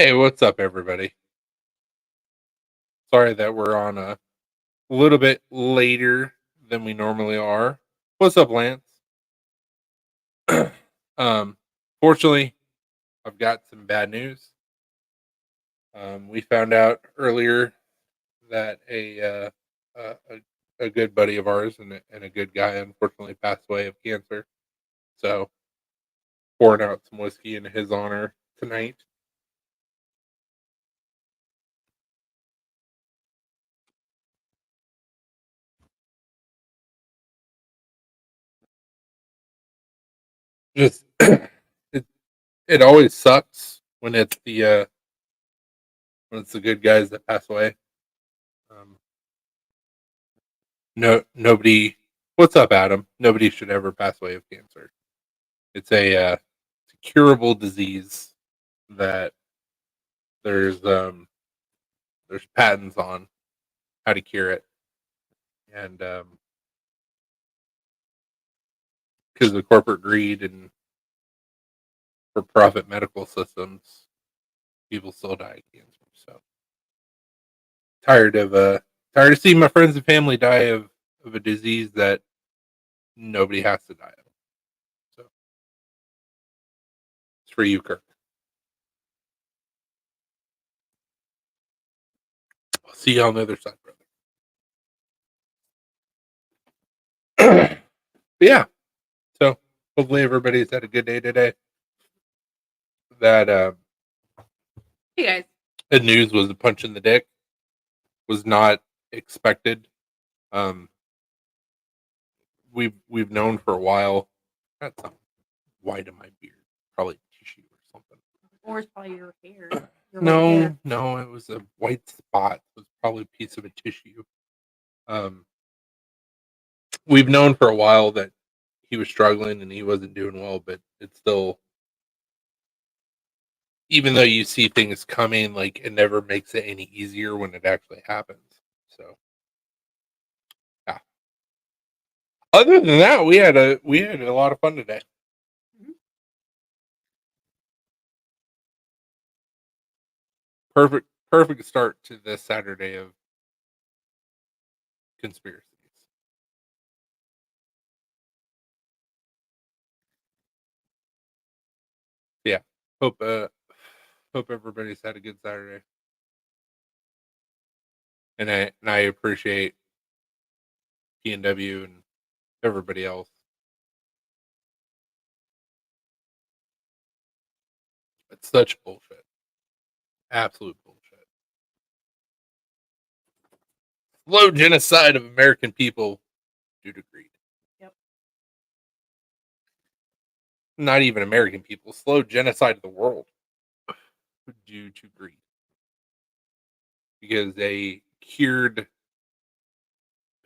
Hey, what's up, everybody? Sorry that we're on a little bit later than we normally are. What's up, Lance? um, Fortunately, I've got some bad news. We found out earlier that a good buddy of ours and a good guy unfortunately passed away of cancer. So, pouring out some whiskey in his honor tonight. Just it it always sucks when it's the good guys that pass away. Um, no, nobody. What's up, Adam? Nobody should ever pass away of cancer. It's a curable disease that there's um, there's patents on how to cure it, and because of corporate greed and for profit medical systems, people still die of cancer. So tired of tired of seeing my friends and family die of a disease that nobody has to die of. So it's for you, Kirk. I'll see you on the other side, brother. But yeah, so hopefully everybody's had a good day today. That Hey guys. the news was a punch in the dick. Was not expected. Um, we've known for a while. Got some white in my beard, probably tissue or something. Or it's probably your hair. No, it was a white spot. It was probably a piece of a tissue. Um, we've known for a while that he was struggling and he wasn't doing well, but it's still, even though you see things coming, like it never makes it any easier when it actually happens. So yeah. Other than that, we had a lot of fun today. Mhm. Perfect start to this Saturday of conspiracies. Yeah. Hope hope everybody's had a good Saturday. And I appreciate PNW and everybody else. It's such bullshit. Absolute bullshit. Slow genocide of American people due to greed. Yep. Not even American people. Slow genocide of the world due to greed. Because a cured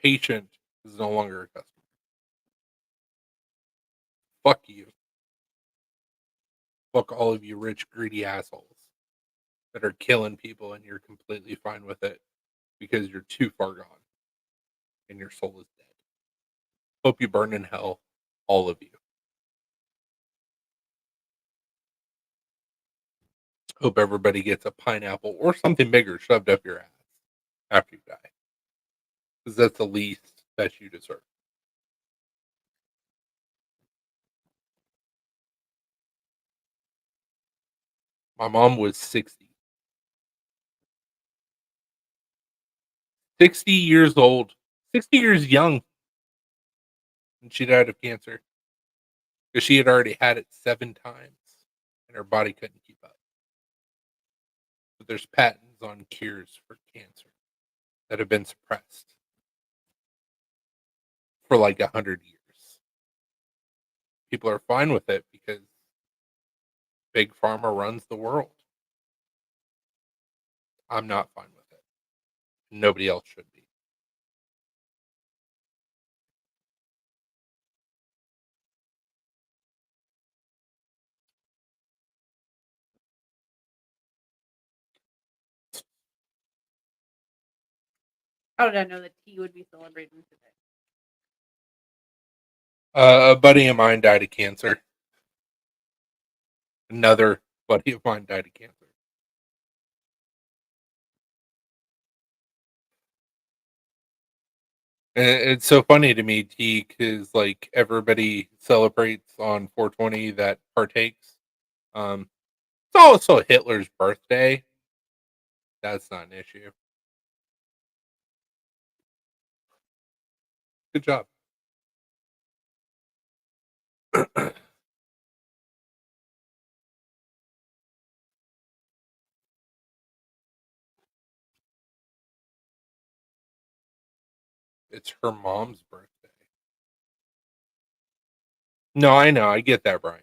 patient is no longer a customer. Fuck you. Fuck all of you rich, greedy assholes that are killing people and you're completely fine with it because you're too far gone and your soul is dead. Hope you burn in hell, all of you. Hope everybody gets a pineapple or something bigger shoved up your ass after you die. Because that's the least that you deserve. My mom was 60. 60 years old. 60 years young. And she died of cancer. Because she had already had it 7 times. And her body couldn't keep up. But there's patents on cures for cancer that have been suppressed for like 100 years. People are fine with it because Big Pharma runs the world. I'm not fine with it. Nobody else should be. How did I know that he would be celebrating today? A buddy of mine died of cancer. Another buddy of mine died of cancer. And it's so funny to me, T, because like everybody celebrates on 420 that partakes. Um, it's also Hitler's birthday. That's not an issue. Good job. It's her mom's birthday. No, I know. I get that, Brian.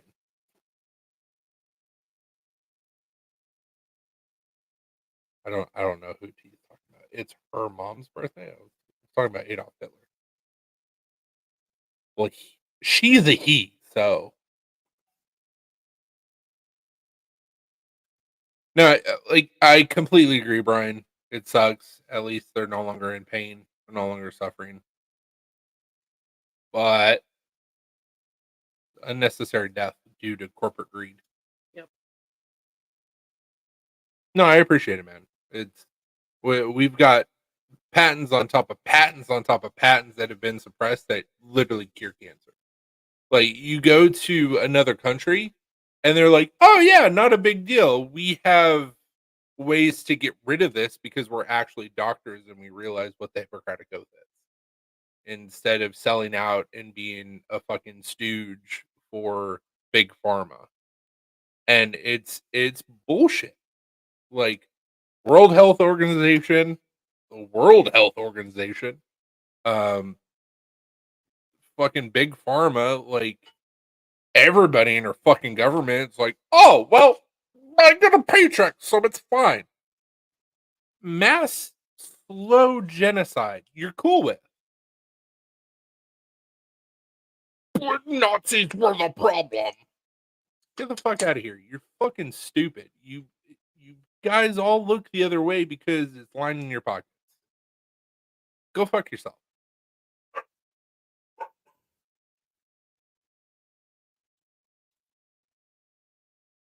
I don't know who T's talking about. It's her mom's birthday. I was talking about Adolf Hitler. Well, she's a he, so no. Like I completely agree, Brian. It sucks. At least they're no longer in pain. They're no longer suffering. But unnecessary death due to corporate greed. Yep. No, I appreciate it, man. We've got patents on top of patents on top of patents that have been suppressed that literally cure cancer. Like you go to another country and they're like, "Oh yeah, not a big deal. We have ways to get rid of this because we're actually doctors and we realize what the Hippocratic Oath is." Instead of selling out and being a fucking stooge for big pharma. And it's bullshit. Like World Health Organization, the World Health Organization, um, fucking big pharma, like everybody in our fucking government is like, oh well, I get a paycheck, so it's fine. Mass slow genocide, you're cool with. But Nazis were the problem. Get the fuck out of here. You're fucking stupid. You guys all look the other way because it's lining your pockets. Go fuck yourself.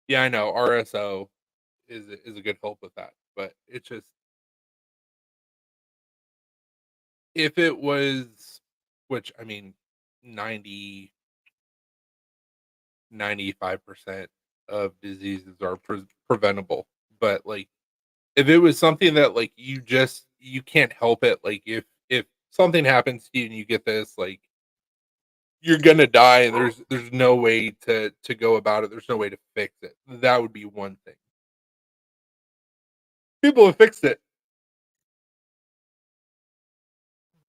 Yeah, I know. RSO is a good help with that, but it's just if it was, which I mean, 90 95% of diseases are preventable, but like if it was something that like you can't help it, like if something happens to you and you get this, like you're gonna die and there's no way to go about it, there's no way to fix it, that would be one thing. People have fixed it,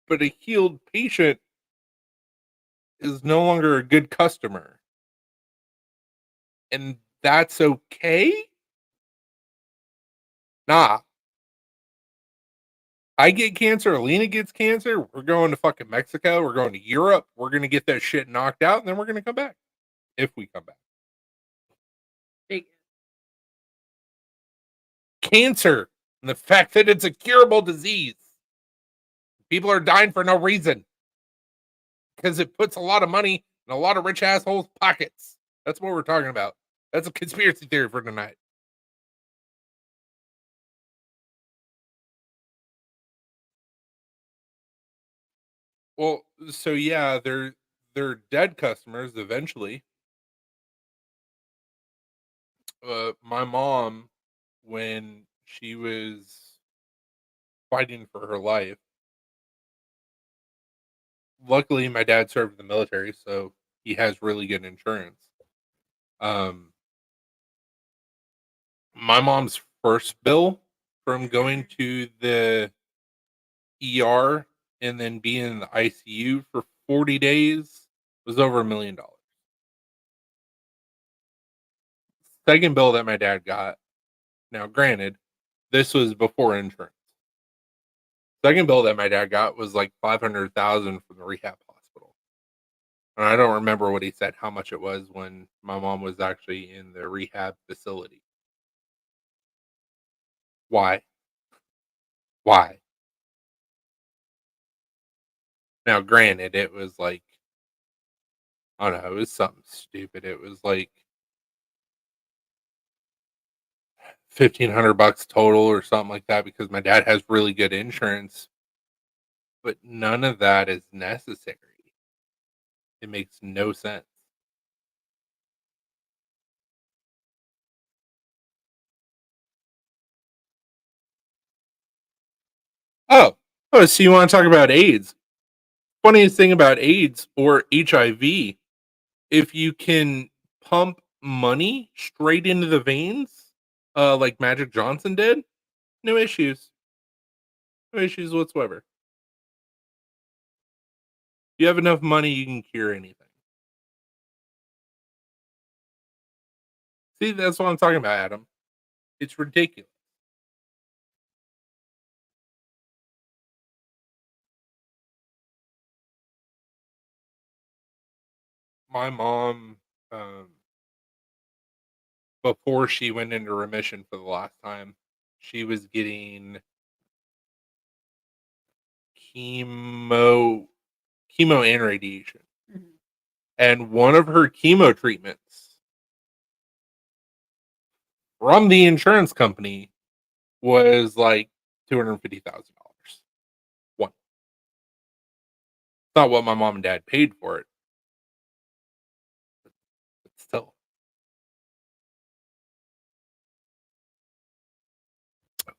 but a healed patient is no longer a good customer, and that's okay. Nah, I get cancer, Alina gets cancer, we're going to fucking Mexico, we're going to Europe, we're gonna get that shit knocked out, and then we're gonna come back if we come back. Big. Cancer and the fact that it's a curable disease. People are dying for no reason because it puts a lot of money in a lot of rich assholes' pockets. That's what we're talking about. That's a conspiracy theory for tonight. Well, so yeah, they're dead customers eventually. My mom, when she was fighting for her life, luckily my dad served in the military, so he has really good insurance. Um, my mom's first bill from going to the ER and then being in the ICU for 40 days was over $1 million. Second bill that my dad got, now granted, this was before insurance. Second bill that my dad got was like 500,000 from the rehab hospital. And I don't remember what he said how much it was when my mom was actually in the rehab facility. Why? Why? Now granted, it was like I don't know, it was something stupid. It was like 1,500 bucks total or something like that because my dad has really good insurance. But none of that is necessary. It makes no sense. So you want to talk about AIDS? Funniest thing about AIDS or HIV, if you can pump money straight into the veins, like Magic Johnson did, no issues. No issues whatsoever. If you have enough money, you can cure anything. See, that's what I'm talking about, Adam. It's ridiculous. My mom, um, before she went into remission for the last time, she was getting chemo, chemo and radiation, Mhm. and one of her chemo treatments from the insurance company was like $250,000. One, not what my mom and dad paid for it, but still,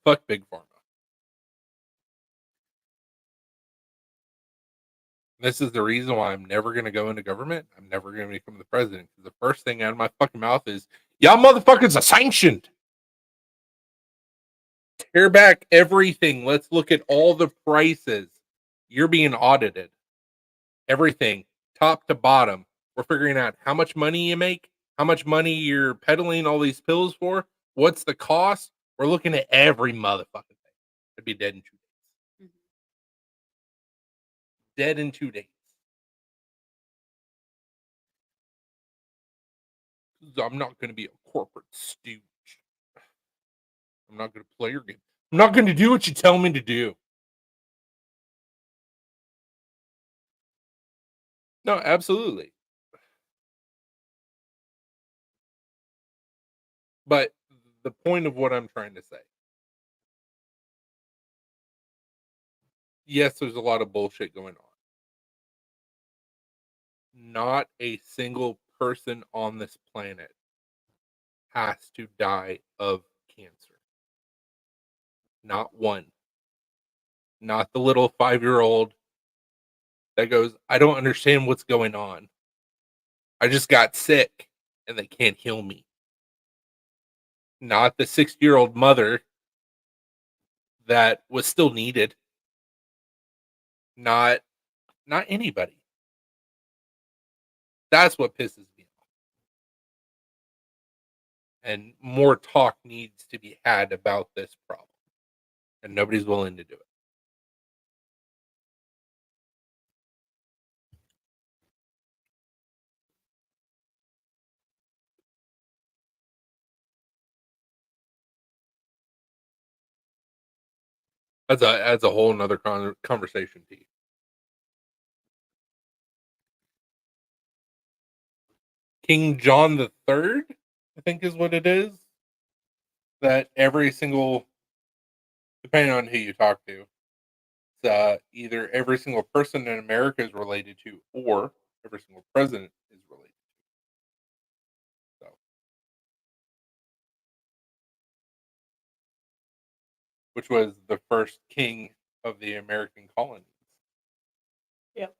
fuck big pharma. This is the reason why I'm never going to go into government. I'm never going to become the president because the first thing out of my fucking mouth is, "Y'all motherfuckers are sanctioned. Tear back everything. Let's look at all the prices. You're being audited. Everything, top to bottom. We're figuring out how much money you make, how much money you're peddling all these pills for, what's the cost. We're looking at every motherfucking thing. I'd be dead in 2 days. Mhm. Dead in 2 days. I'm not going to be a corporate stooge. I'm not going to play your game. I'm not going to do what you tell me to do." No, absolutely. But the point of what I'm trying to say, yes, there's a lot of bullshit going on. Not a single person on this planet has to die of cancer. Not one. Not the little 5-year-old that goes, "I don't understand what's going on. I just got sick and they can't heal me." Not the 60-year-old mother that was still needed. Not not anybody. That's what pisses me off. And more talk needs to be had about this problem. And nobody's willing to do it. That's a whole nother conversation piece. King John the Third, I think is what it is. That every single, depending on who you talk to, either every single person in America is related to, or every single president is related to. So, which was the first king of the American colonies. Yep.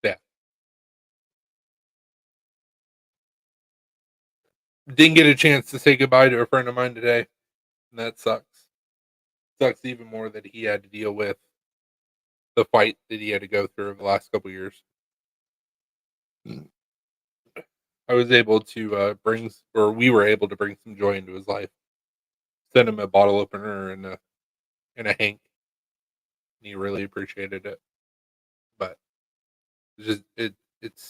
Yeah, didn't get a chance to say goodbye to a friend of mine today, and that sucks. Sucks even more that he had to deal with the fight that he had to go through over the last couple years. I was able to or we were able to bring some joy into his life. Send him a bottle opener and a hank, and he really appreciated it. But it's just it's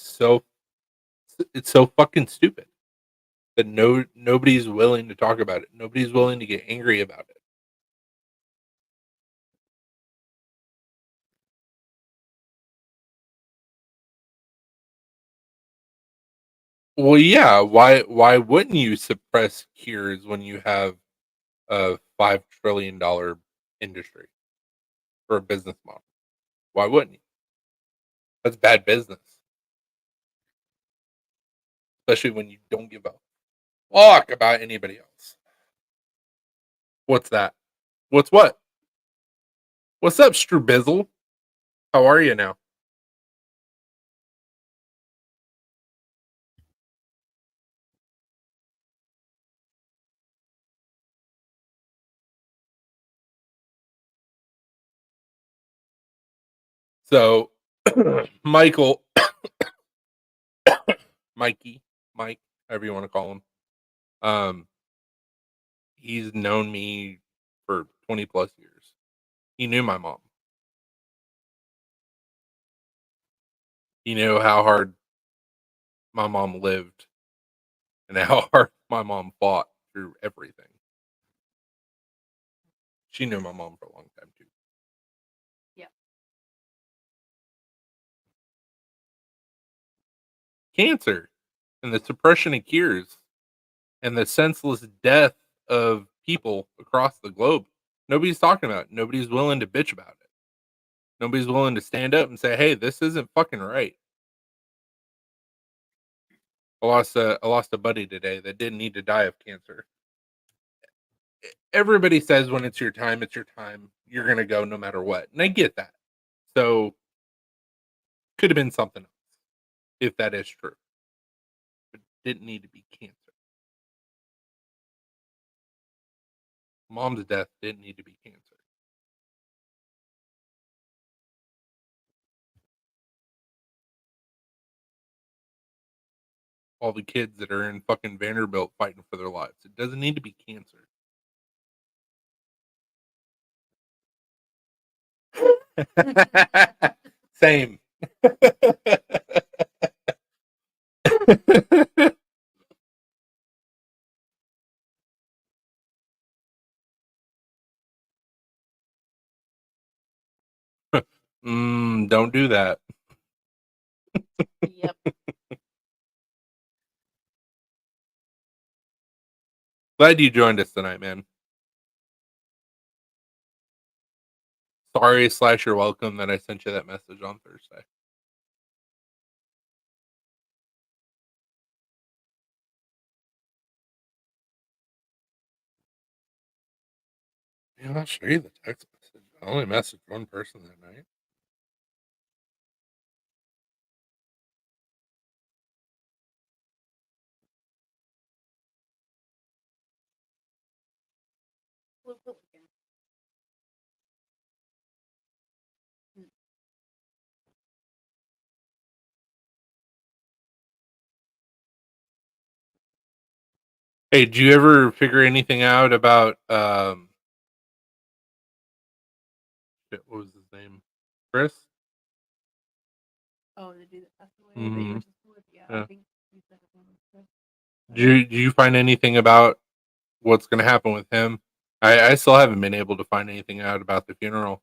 so fucking stupid that nobody's willing to talk about it. Nobody's willing to get angry about it. Well, yeah. Why wouldn't you suppress cures when you have a $5 trillion industry for a business model? Why wouldn't you? That's bad business, especially when you don't give a fuck about anybody else. What's that? What's what? What's up, Strubizzle? How are you now? So, Michael, Mikey, Mike, however you want to call him, um, he's known me for 20 plus years. He knew my mom. He knew how hard my mom lived and how hard my mom fought through everything. She knew my mom for a long time too. Yeah. Cancer and the suppression of cures and the senseless death of people across the globe. Nobody's talking about it. Nobody's willing to bitch about it. Nobody's willing to stand up and say, "Hey, this isn't fucking right." I lost a buddy today that didn't need to die of cancer. Everybody says when it's your time, it's your time. You're gonna go no matter what, and I get that. So could have been something else if that is true, but didn't need to be cancer. Mom's death didn't need to be cancer. All the kids that are in fucking Vanderbilt fighting for their lives. It doesn't need to be cancer. Same. Don't do that. Yep. Glad you joined us tonight, man. Sorry / you're welcome that I sent you that message on Thursday. Yeah, I'll show you the text message. I only messaged one person that night. Hey, did you ever figure anything out about shit, what was his name? Chris? Oh, the dude that passed away that you Mhm. went to school with? Yeah, Yeah. I think you said his name was Chris. Do you find anything about what's gonna happen with him? I still haven't been able to find anything out about the funeral.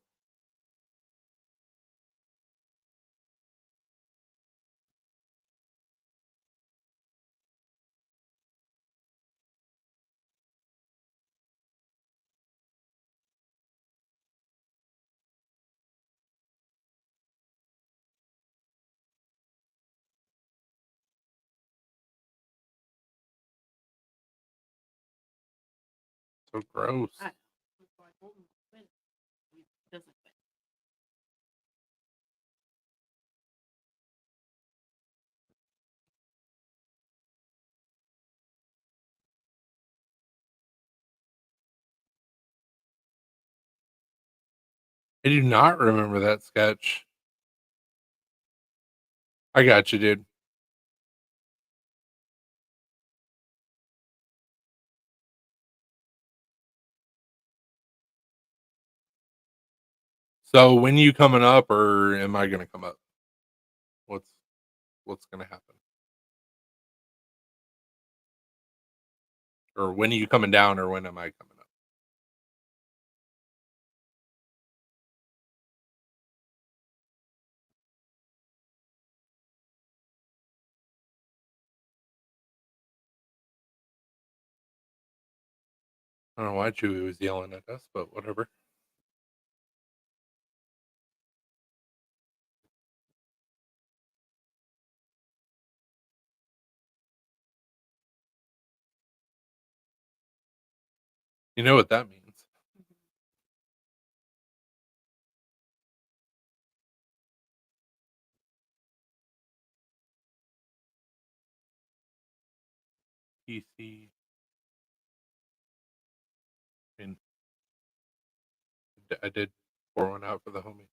So gross. I know. So I told him to quit. He doesn't quit. I do not remember that sketch. I got you, dude. So when you coming up, or am I gonna come up? What's what's gonna happen? Or when are you coming down, or when am I coming up? I don't know why Chewie was yelling at us, but whatever. You know what that means. PC. And I did pour one out for the homie.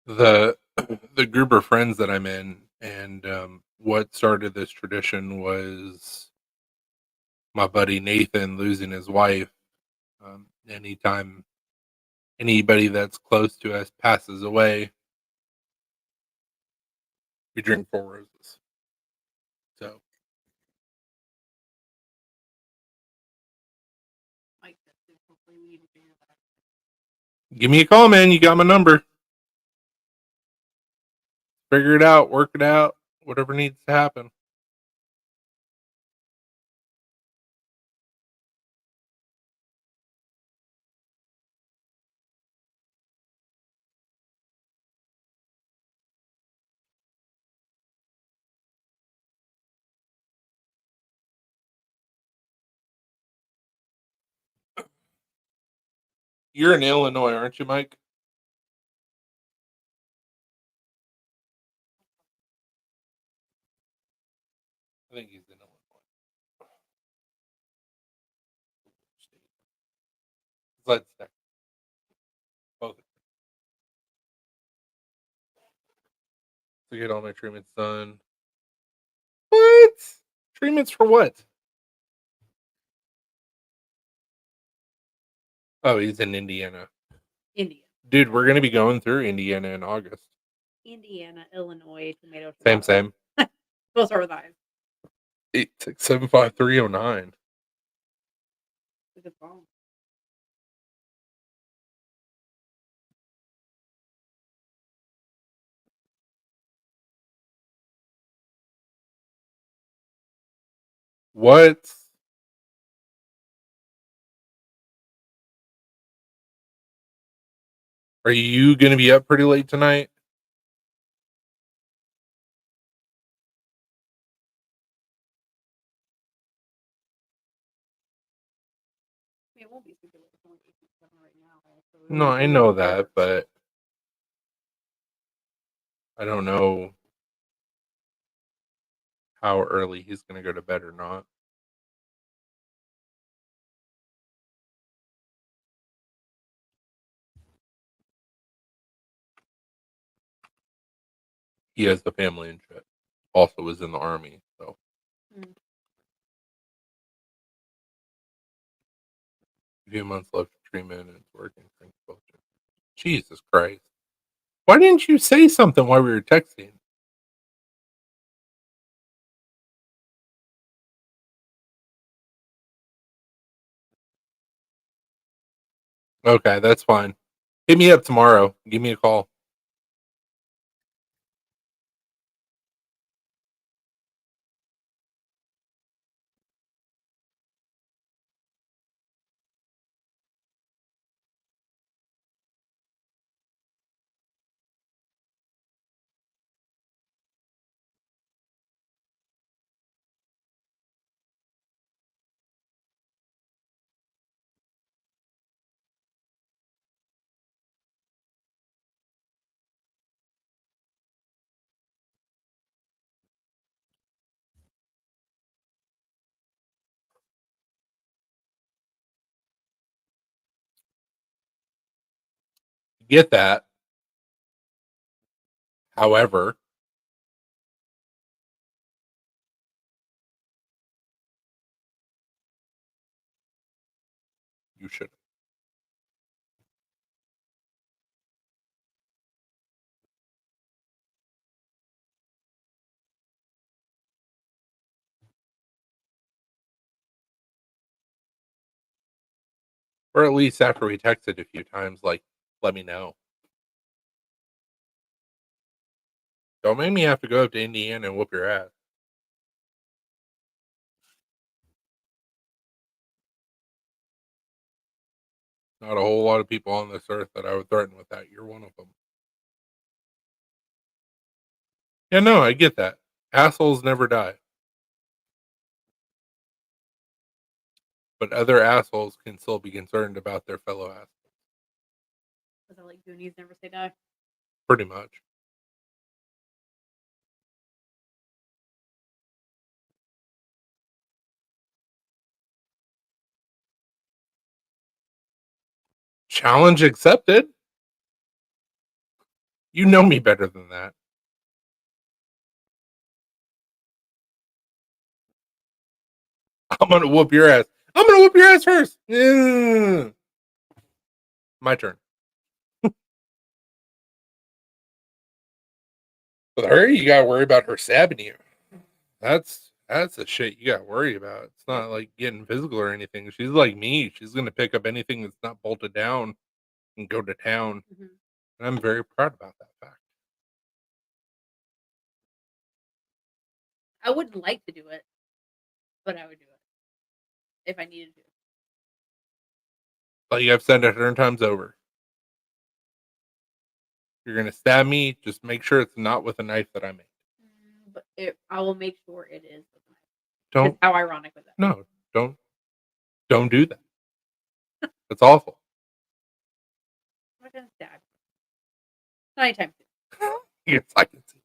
The the group of friends that I'm in, and what started this tradition was my buddy Nathan losing his wife. Anytime anybody that's close to us passes away, we drink Four Roses. So Like this. Hopefully we can figure that out. give me a call, man. You got my number. Figure it out, work it out, whatever needs to happen. You're in Illinois, aren't you, Mike? I think he's in Illinois. Let's check both. To get all my treatments done. What? Treatments for what? Oh, he's in Indiana. India, Dude, we're gonna be going through Indiana in August. Indiana, Illinois, tomato. Same, tomato. same. We'll start with eyes. 8675309. It's a phone. What? Are you gonna be up pretty late tonight? I mean, it won't be super late. It's only 8:07 right now. Right? So No, I know that, but I don't know how early he's gonna go to bed or not. He has the family and shit. Also was in the army, so a few months left of treatment and it's working. Jesus Christ. Why didn't you say something while we were texting? Okay, that's fine. Hit me up tomorrow. Give me a call. Get that. However, you should. Or at least after we texted a few times, like, let me know. Don't make me have to go up to Indiana and whoop your ass. Not a whole lot of people on this earth that I would threaten with that. You're one of them. Yeah, no, I get that. Assholes never die. But other assholes can still be concerned about their fellow assholes. Because I like Goonies never say die. Pretty much. Challenge accepted. You know me better than that. I'm gonna whoop your ass. I'm gonna whoop your ass first. Yeah. My turn. With her, you gotta worry about her stabbing you. That's the shit you gotta worry about. It's not like getting physical or anything. She's like me. She's gonna pick up anything that's not bolted down and go to town. Mm-hmm. And I'm very proud about that fact. I wouldn't like to do it, but I would do it if I needed to. Like I've said 100 times over. You're gonna stab me, just make sure it's not with a knife that I made. But I will make sure it is. Don't. How ironic was that? No, don't do that. That's awful. I'm not gonna stab you. Not anytime soon. Yes, I can see.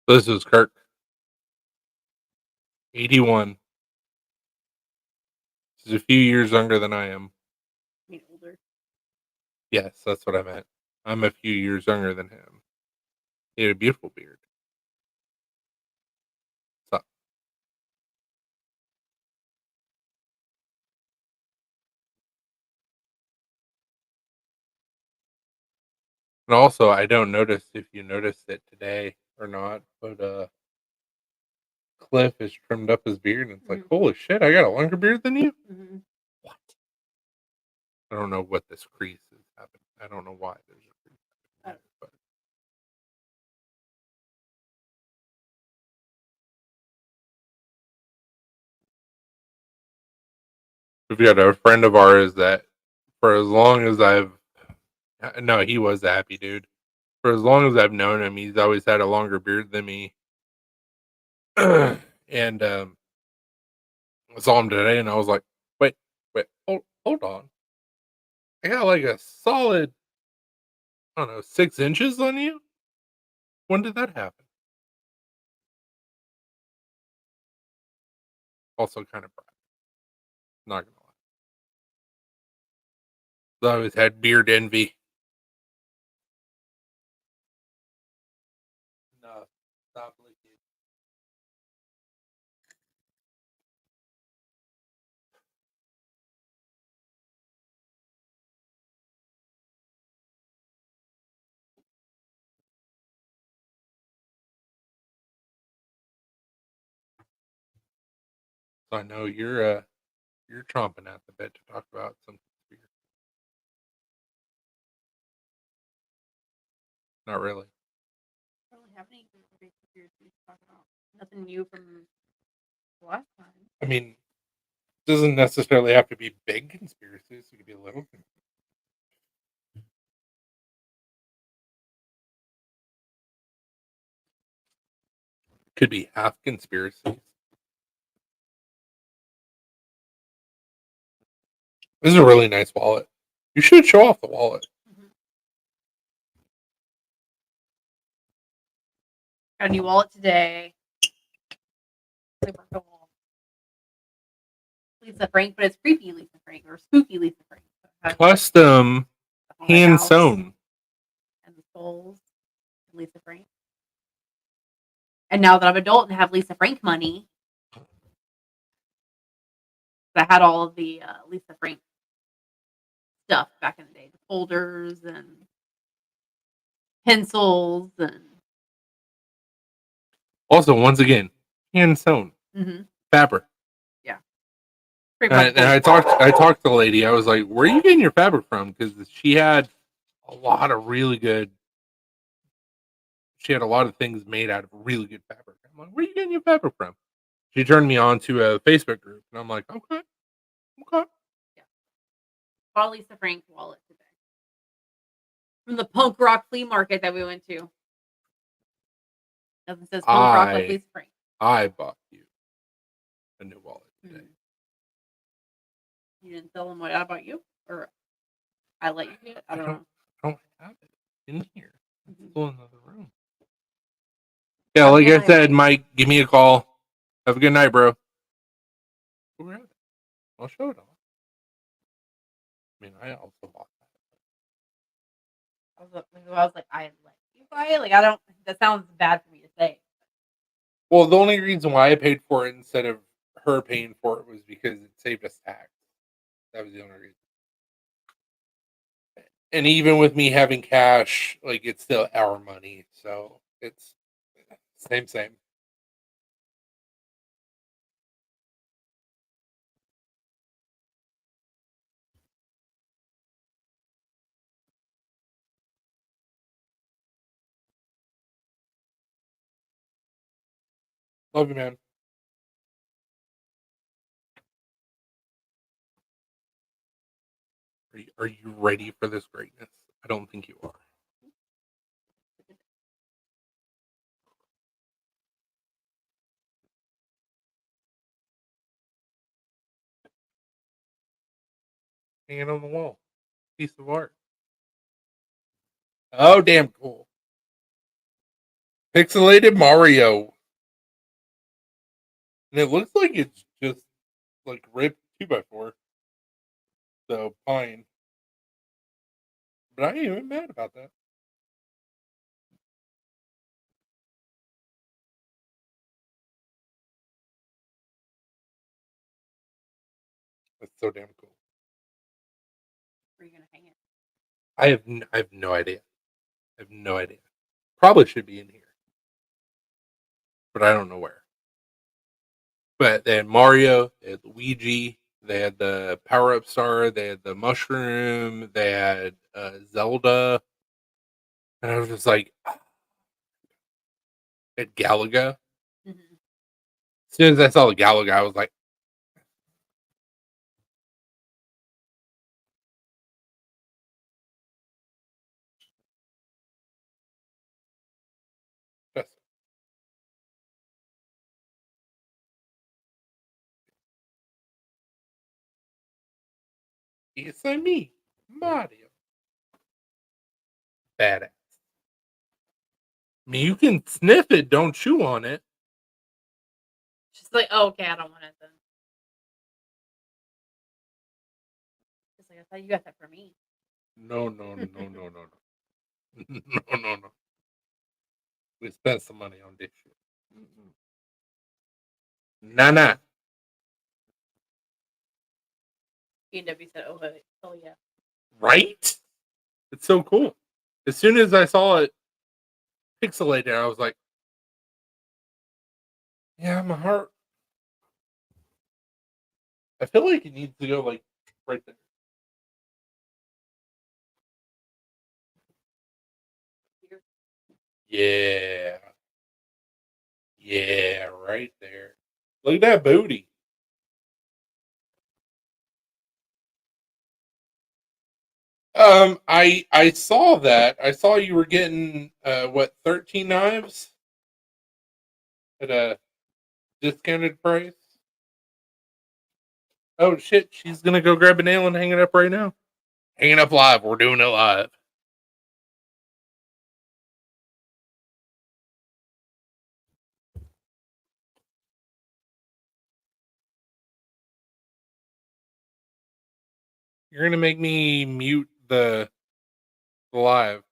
This is Kirk. 81. He's a few years younger than I am. I mean, older. Yes, that's what I meant. I'm a few years younger than him. He had a beautiful beard. So, and also, I don't notice if you noticed it today or not, but Cliff has trimmed up his beard, and it's like, holy shit, I got a longer beard than you. Mm-hmm. What? I don't know what this crease is happening. I don't know why there's a crease happening, but we've got a friend of ours that, for as long as no, he was a happy dude. For as long as I've known him, he's always had a longer beard than me. And I saw him today, and I was like, wait, hold on. I got like a solid, I don't know, 6 inches on you. When did that happen? Also, kind of proud. Not gonna lie. I always had beard envy. No, stop licking. So I know you're chomping at the bit to talk about some conspiracy. Not really. I don't really have any conspiracies to talk about. Nothing new from the last time. I mean, it doesn't necessarily have to be big conspiracies. It could be little. Could be half conspiracies. This is a really nice wallet. You should show off the wallet. Mm-hmm. Got a new wallet today. Super cool. Lisa Frank, but it's creepy Lisa Frank or spooky Lisa Frank. So Custom hand sewn. And the skulls and Lisa Frank. And now that I'm an adult and have Lisa Frank money, I had all of the Lisa Frank stuff back in the day, the folders and pencils and Also, once again, hand sewn fabric. yeah, pretty much. And I talked to the lady. I was like, "Where are you getting your fabric from?" Because she had a lot of really good. She had a lot of things made out of really good fabric. I'm like, "Where are you getting your fabric from?" She turned me on to a Facebook group, and I'm like, "Okay, okay." Yeah, bought Lisa Frank's wallet today from the punk rock flea market that we went to. Nothing says punk rock like Lisa Frank. I bought you a new wallet today. You didn't tell them what I bought you, or I let you get it. I don't know. I don't have it in here. It's still in another room. Yeah, like I said, Mike, give me a call. Have a good night, bro. I'll show it all. I mean, I also bought that. I was like, I let you buy it. Like, I don't. That sounds bad for me to say. Well, the only reason why I paid for it instead of her paying for it was because it saved us tax. That was the only reason. And even with me having cash, like it's still our money, so it's same. Love you, man. Are you ready for this greatness? I don't think you are. Hanging on the wall. Piece of art. Oh, damn cool. Pixelated Mario. And it looks like it's just like ripped 2x4. So fine. But I ain't even mad about that. That's so damn cool. Where are you gonna hang it? I have no idea. I have no idea. Probably should be in here. But I don't know where. But they had Mario, they had Luigi, they had the Power Up Star, they had the Mushroom, they had Zelda, and I was just like, at Galaga. As soon as I saw the Galaga, I was like, yes. It's like me, Mario. Badass. I mean, you can sniff it, don't chew on it. She's like, oh, okay, I don't want it then. She's like, I thought you got that for me. No. No. We spent some money on this shit. Nah. B&W said, oh yeah. Right? It's so cool. As soon as I saw it pixelated, I was like, yeah, my heart. I feel like it needs to go like right there. Yeah. Yeah, right there. Look at that booty. I saw that. I saw you were getting 13 knives at a discounted price. Oh shit, she's gonna go grab a nail and hang it up right now. Hanging up live. We're doing it live. You're gonna make me mute the live.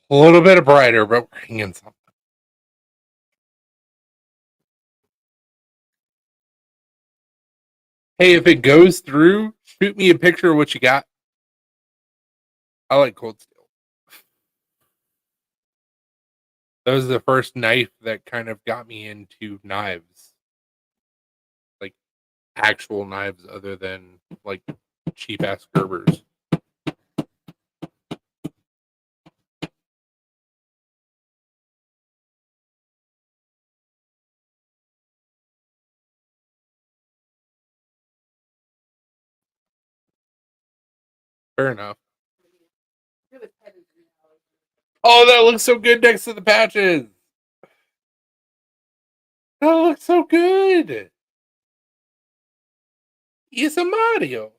A little bit brighter, but we're hanging something. Hey, if it goes through, shoot me a picture of what you got. I like cold steel. That was the first knife that kind of got me into knives. Like actual knives other than like cheap ass Gerbers. Fair enough. Oh, that looks so good next to the patches. That looks so good. It's a Mario.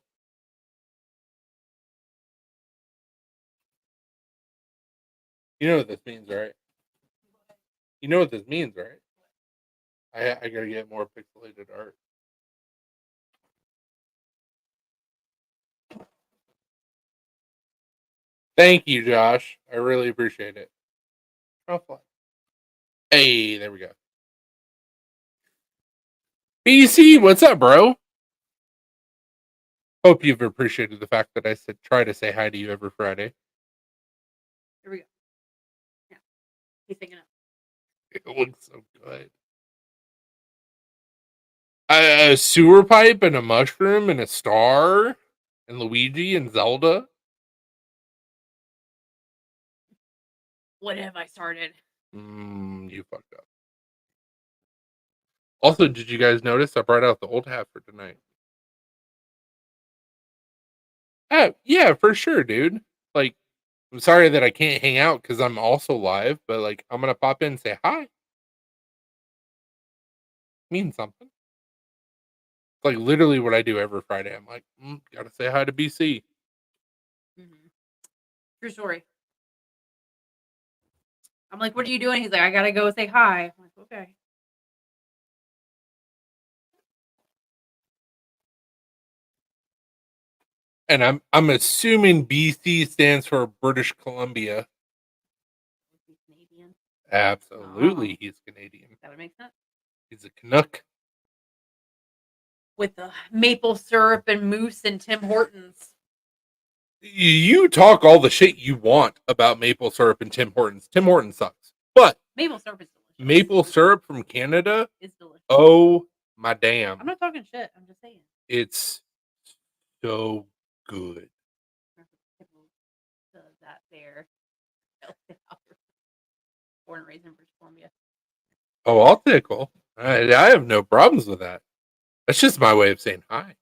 You know what this means, right? You know what this means, right? I gotta get more pixelated art. Thank you, Josh. I really appreciate it. Hey, there we go. BC, what's up, bro? Hope you've appreciated the fact that I said try to say hi to you every Friday. Here we go. Yeah. He's thinking up. It looks so good. A sewer pipe and a mushroom and a star and Luigi and Zelda. What have I started? You fucked up. Also, did you guys notice I brought out the old hat for tonight? Oh, yeah, for sure, dude. Like, I'm sorry that I can't hang out because I'm also live, but like, I'm gonna pop in and say hi. Means something. It's like literally what I do every Friday. I'm like, gotta say hi to BC. Mm-hmm. True story. I'm like, what are you doing? He's like, I gotta go say hi. I'm like, okay. And I'm assuming BC stands for British Columbia. He's Canadian. Absolutely, he's Canadian. That would make sense. He's a Canuck. With the maple syrup and mousse and Tim Hortons. You talk all the shit you want about maple syrup and Tim Hortons. Tim Hortons sucks. But maple syrup is delicious. Maple syrup from Canada is delicious. Oh my damn. I'm not talking shit. I'm just saying. It's so good. That there. Born and raised in British Columbia. Oh, I'll tickle. I have no problems with that. That's just my way of saying hi.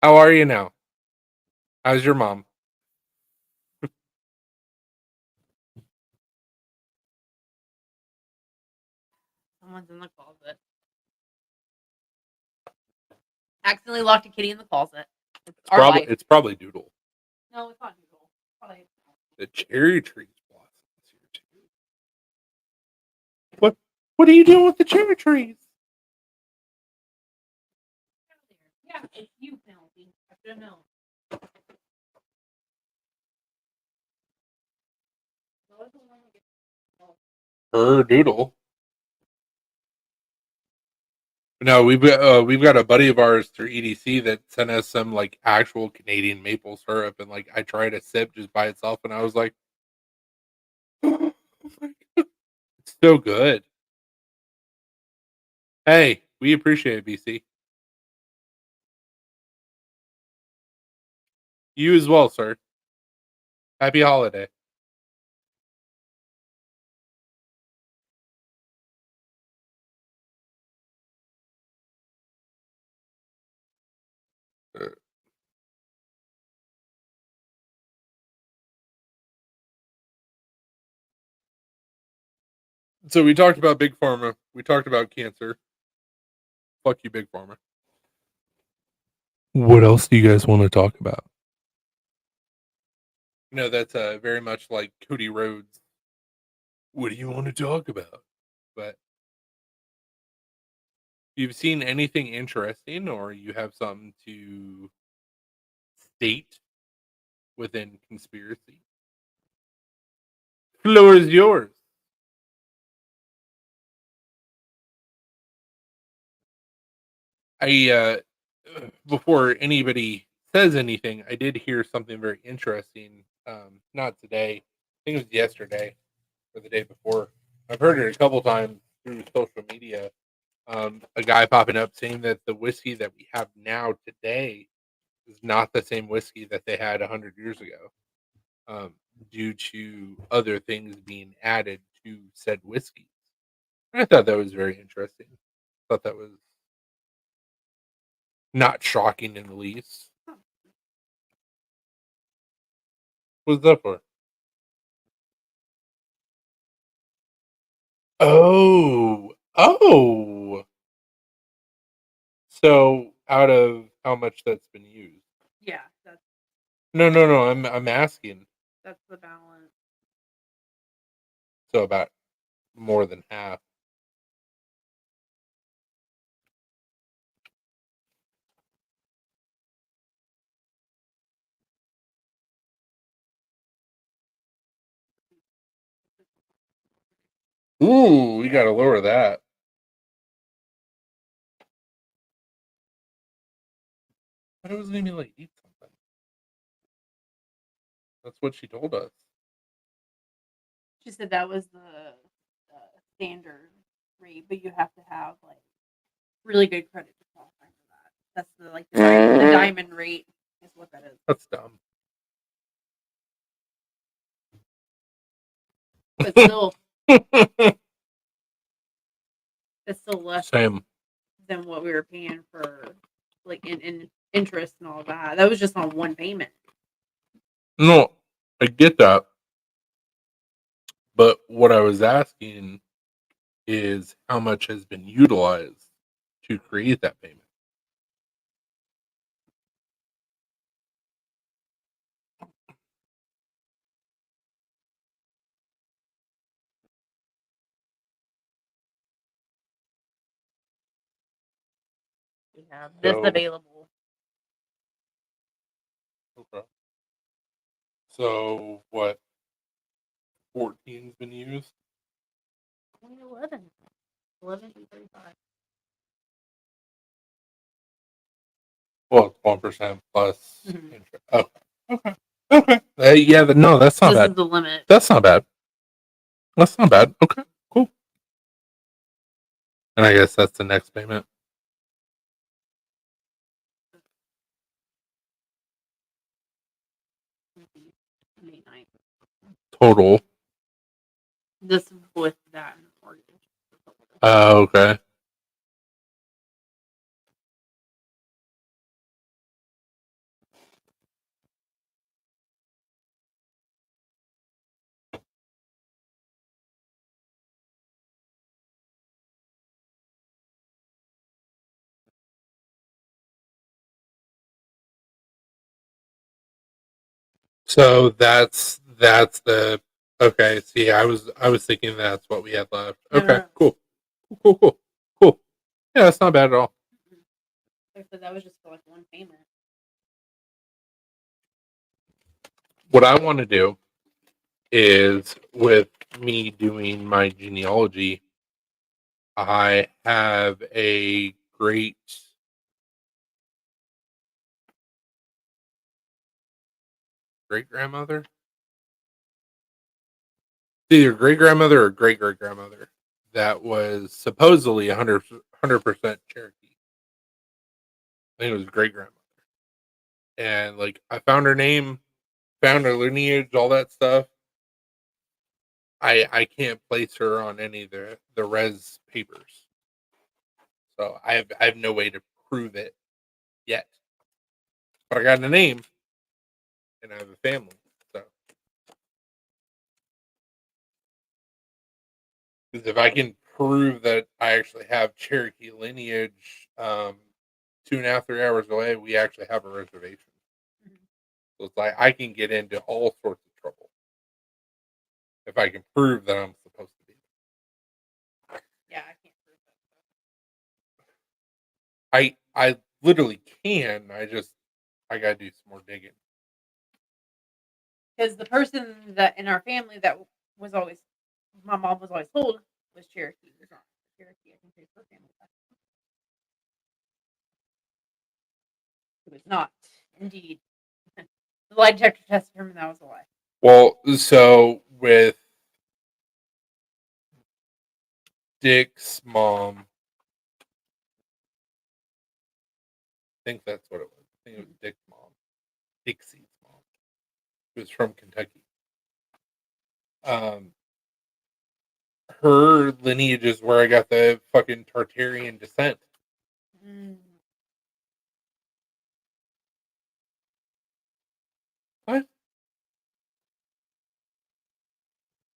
How are you now? How's your mom? Someone's in the closet. Accidentally locked a kitty in the closet. It's probably Doodle. No, it's not Doodle. Probably. The cherry trees blossoms here too. What are you doing with the cherry trees? Yeah, it's you, Penelope. I should have known. Her Doodle. No, we've got a buddy of ours through EDC that sent us some like actual Canadian maple syrup, and like I tried a sip just by itself, and I was like, oh my God, it's so good. Hey, we appreciate it, BC. You as well, sir. Happy holiday. So we talked about Big Pharma. We talked about cancer. Fuck you, Big Pharma. What else do you guys want to talk about? No, that's very much like Cody Rhodes. What do you want to talk about? But if you've seen anything interesting or you have something to state within conspiracy. Floor is yours. Before anybody says anything, I did hear something very interesting. Not today. I think it was yesterday or the day before. I've heard it a couple times through social media. A guy popping up saying that the whiskey that we have now today is not the same whiskey that they had 100 years ago, due to other things being added to said whiskeys. I thought that was very interesting. Thought that was not shocking in the least. What's that for? Oh. So out of how much that's been used? Yeah, No. I'm asking. that's the balance. So about more than half. Ooh, we got to lower that. But it was gonna be like eat something. That's what she told us. She said that was the standard rate, but you have to have like really good credit to qualify for that. That's the diamond rate is what that is. That's dumb. But still, it's still less Same. than what we were paying for, like in interest and all that. That was just on one payment. No, I get that. But what I was asking is how much has been utilized to create that payment. We have this So, available. okay. So what? 14's been used. 2011. 11.35. Well, it's 1% plus Mhm. interest. Oh, okay. Okay. Yeah. No, that's not This is bad. the limit. That's not bad. That's not bad. Okay. Cool. And I guess that's the next payment. May 9th. Total. This is with that and mortgage. Okay. So that's the okay. See, I was thinking that's what we had left. No, no, Okay. no. Cool. Yeah, that's not bad at all. Like I said, that was just for like one payment. What I want to do is with me doing my genealogy, I have a great grandmother, either great grandmother or great grandmother, that was supposedly 100% Cherokee. I think it was great grandmother, and like I found her name, found her lineage, all that stuff. I can't place her on any of the res papers, so I have no way to prove it yet. But I got a name and I have a family, so because if I can prove that I actually have Cherokee lineage, 2.5 3 hours away, we actually have a reservation. Mhm. So it's like I can get into all sorts of trouble if I can prove that I'm supposed to be. Yeah, I can't prove I literally can. I gotta do some more digging. because the person that in our family that was always my mom was always told was Cherokee was wrong. Cherokee, I think they her family. It was not indeed. The lie detector test determined that was a lie. Well, so with Dick's mom, I think that's what it was. I think it was Dick's mom, Dixie's mom. It was from Kentucky. Her lineage is where I got the fucking Tartarian descent. Mm. What?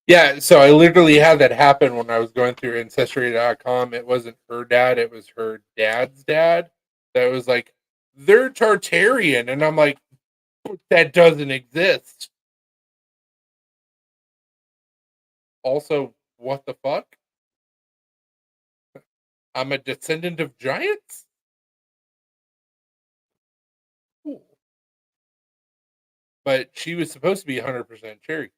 Yeah, so I literally had that happen when I was going through Ancestry.com. It wasn't her dad, it was her dad's dad. That was like, they're Tartarian. And I'm like, that doesn't exist. Also, what the fuck? I'm a descendant of giants? Cool. But she was supposed to be 100% Cherokee.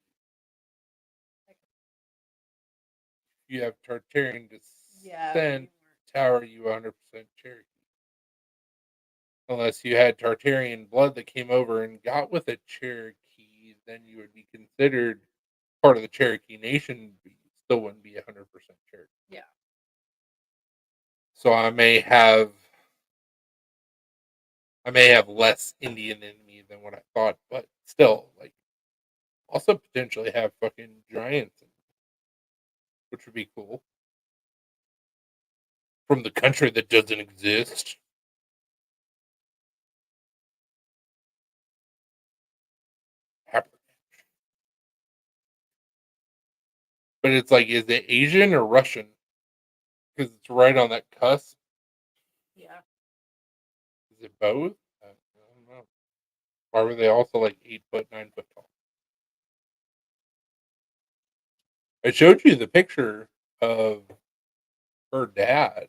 You have Tartarian descent, how are you 100% Cherokee? Unless you had Tartarian blood that came over and got with a Cherokee, then you would be considered part of the Cherokee Nation, but you still wouldn't be 100% Cherokee. Yeah. So I may have less Indian in me than what I thought, but still, like, also potentially have fucking giants, which would be cool. From the country that doesn't exist. But it's like, is it Asian or Russian? Because it's right on that cusp. Yeah. Is it both? I don't know. Why were they also like 8 foot, 9 foot tall? I showed you the picture of her dad.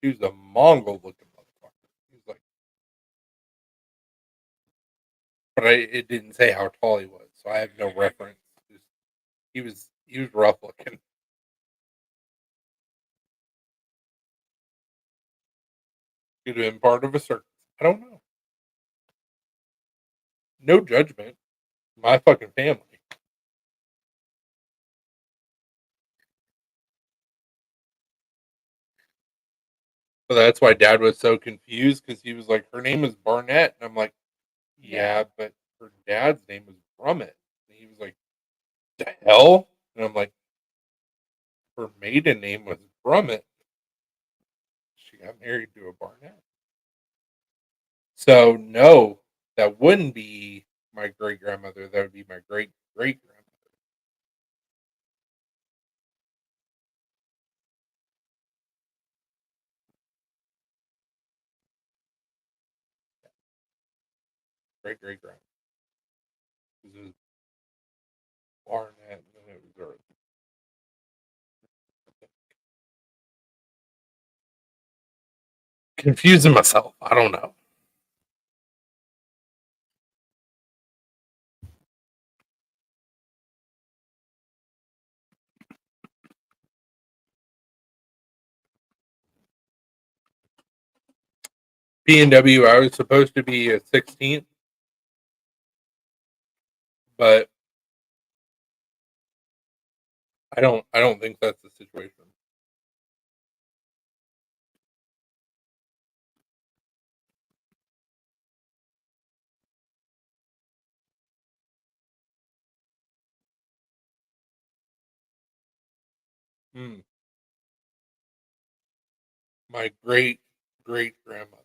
He was a Mongol looking motherfucker. He's like, but it didn't say how tall he was, so I have no reference. He was rough looking. Could have been part of a circus. I don't know. No judgment. My fucking family. So that's why Dad was so confused, because he was like, her name is Barnett, and I'm like, yeah, but her dad's name was Brummett. And he was like, the hell? And I'm like, her maiden name was Brummett. She got married to a Barnett. So no, that wouldn't be my great grandmother. That would be my great great grandmother. Great great grandmother. It was Barnett, and then it was her. Confusing myself. I don't know. P&W, I was supposed to be a 16th, but I don't think that's the situation. Hmm. My great great grandmother.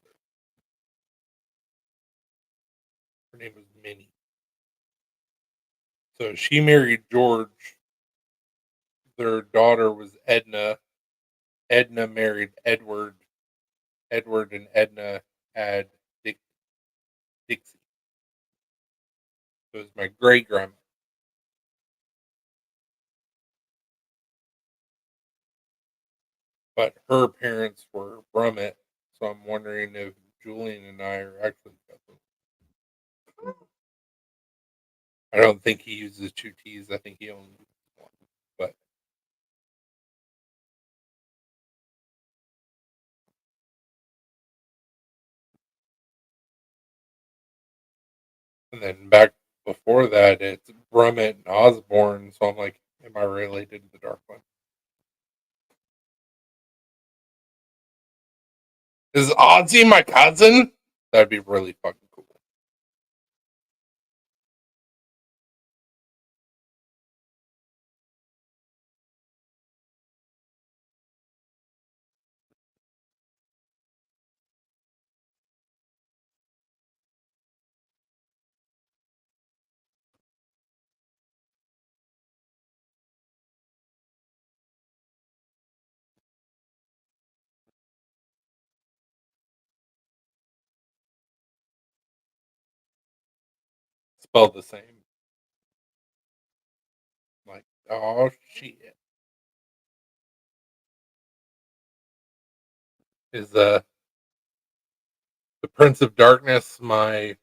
Her name was Minnie. So she married George. Their daughter was Edna. Edna married Edward. Edward and Edna had Dixie. So it was my great grandma. But her parents were Brummett. So I'm wondering if Julian and I are actually cousins. I don't think he uses two T's. I think he only uses one. But and then back before that, it's Brummett and Osborne. So I'm like, am I related to the Dark One? Is Ozzy my cousin? That'd be really fucking cool. Spelled the same. Like, oh shit. Is the Prince of Darkness my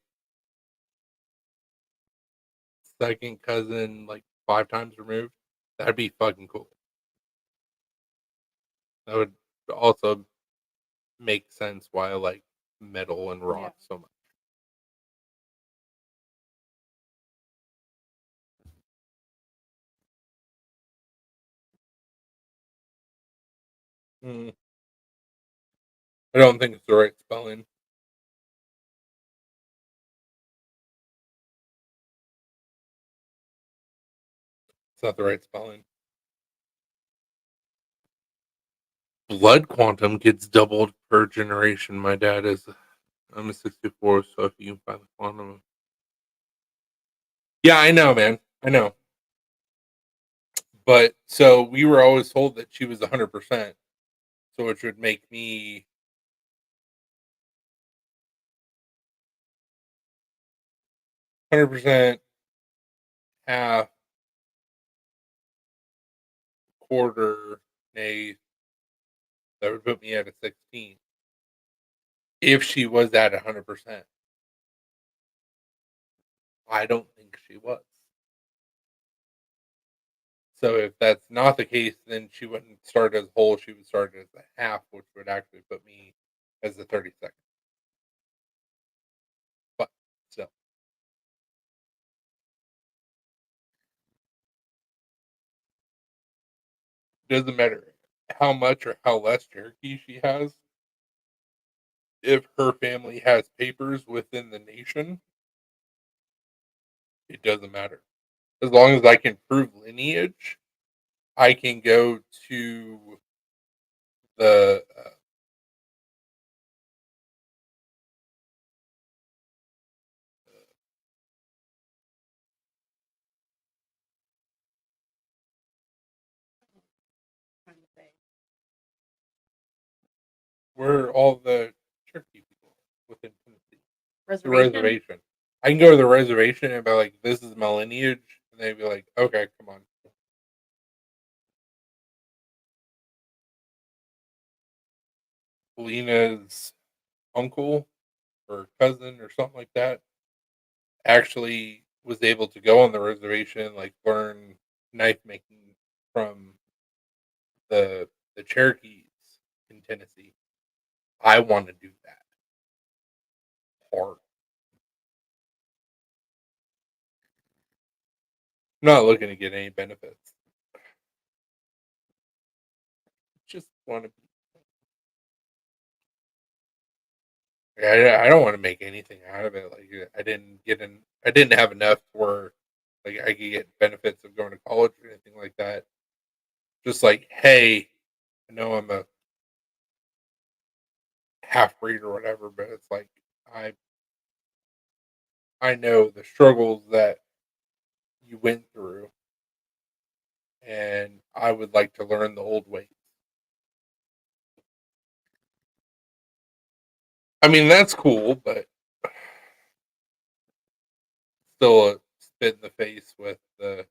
second cousin, like 5 times removed? That'd be fucking cool. That would also make sense why I like metal and rock so much. Mm, I don't think it's the right spelling. It's not the right spelling. Blood quantum gets doubled per generation. My dad is. I'm a 64, so if you find the quantum. Yeah, I know, man. I know. But so we were always told that she was 100%. So which would make me 100%, half, quarter, nay, that would put me at a 16. If she was at 100%. I don't think she was. So if that's not the case, then she wouldn't start as whole. She would start as a half, which would actually put me as the 32nd. But still, doesn't matter how much or how less Cherokee she has. If her family has papers within the nation, it doesn't matter. As long as I can prove lineage, I can go to the Trying to say. where all the Cherokee people within Tennessee. The Reservation? reservation. I can go to the reservation and be like, "This is my lineage," and they'd be like, "Okay, come on." Lena's uncle or cousin or something like that actually was able to go on the reservation, like learn knife making from the Cherokees in Tennessee. I want to do that hard. I'm not looking to get any benefits. Just want to be. I don't want to make anything out of it. Like I didn't get in. I didn't have enough where like I could get benefits of going to college or anything like that. Just like, hey, I know I'm a half breed or whatever, but it's like I I know the struggles that you went through, and I would like to learn the old ways. I mean, that's cool, but still a spit in the face with the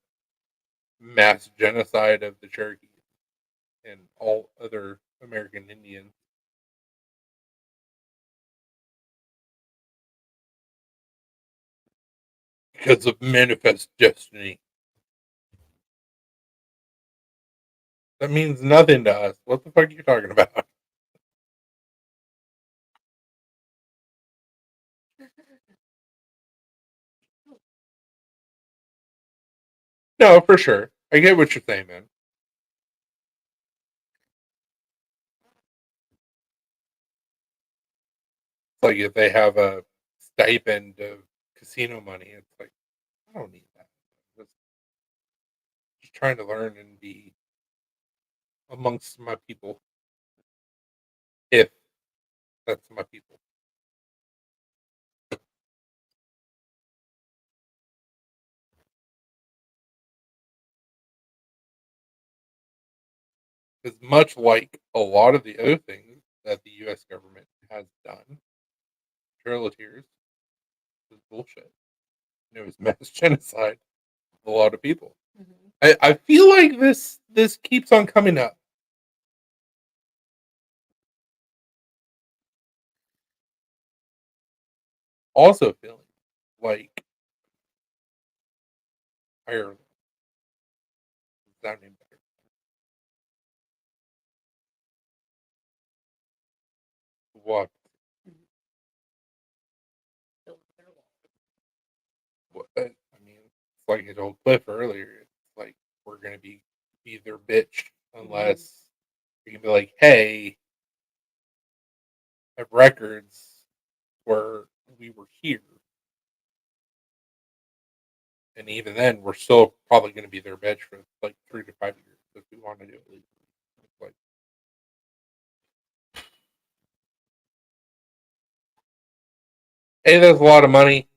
mass genocide of the Cherokees and all other American Indians. because of manifest destiny. That means nothing to us. What the fuck are you talking about? No, for sure. I get what you're saying, man. It's like if they have a stipend of casino money, it's like, I don't need that. Just trying to learn and be amongst my people, if that's my people. Because much like a lot of the other things that the U.S. government has done, Trail of Tears was bullshit. And it was mass genocide of a lot of people. Mm-hmm. I feel like this keeps on coming up. Also feeling like Ireland is sounding better. What? What? I mean, it's like I told Cliff earlier. It's like we're gonna be their bitch unless we can be like, hey, I have records where we were here, and even then, we're still probably going to be their bitch for like 3 to 5 years if we want to do it legally. It's like, A, that's a lot of money.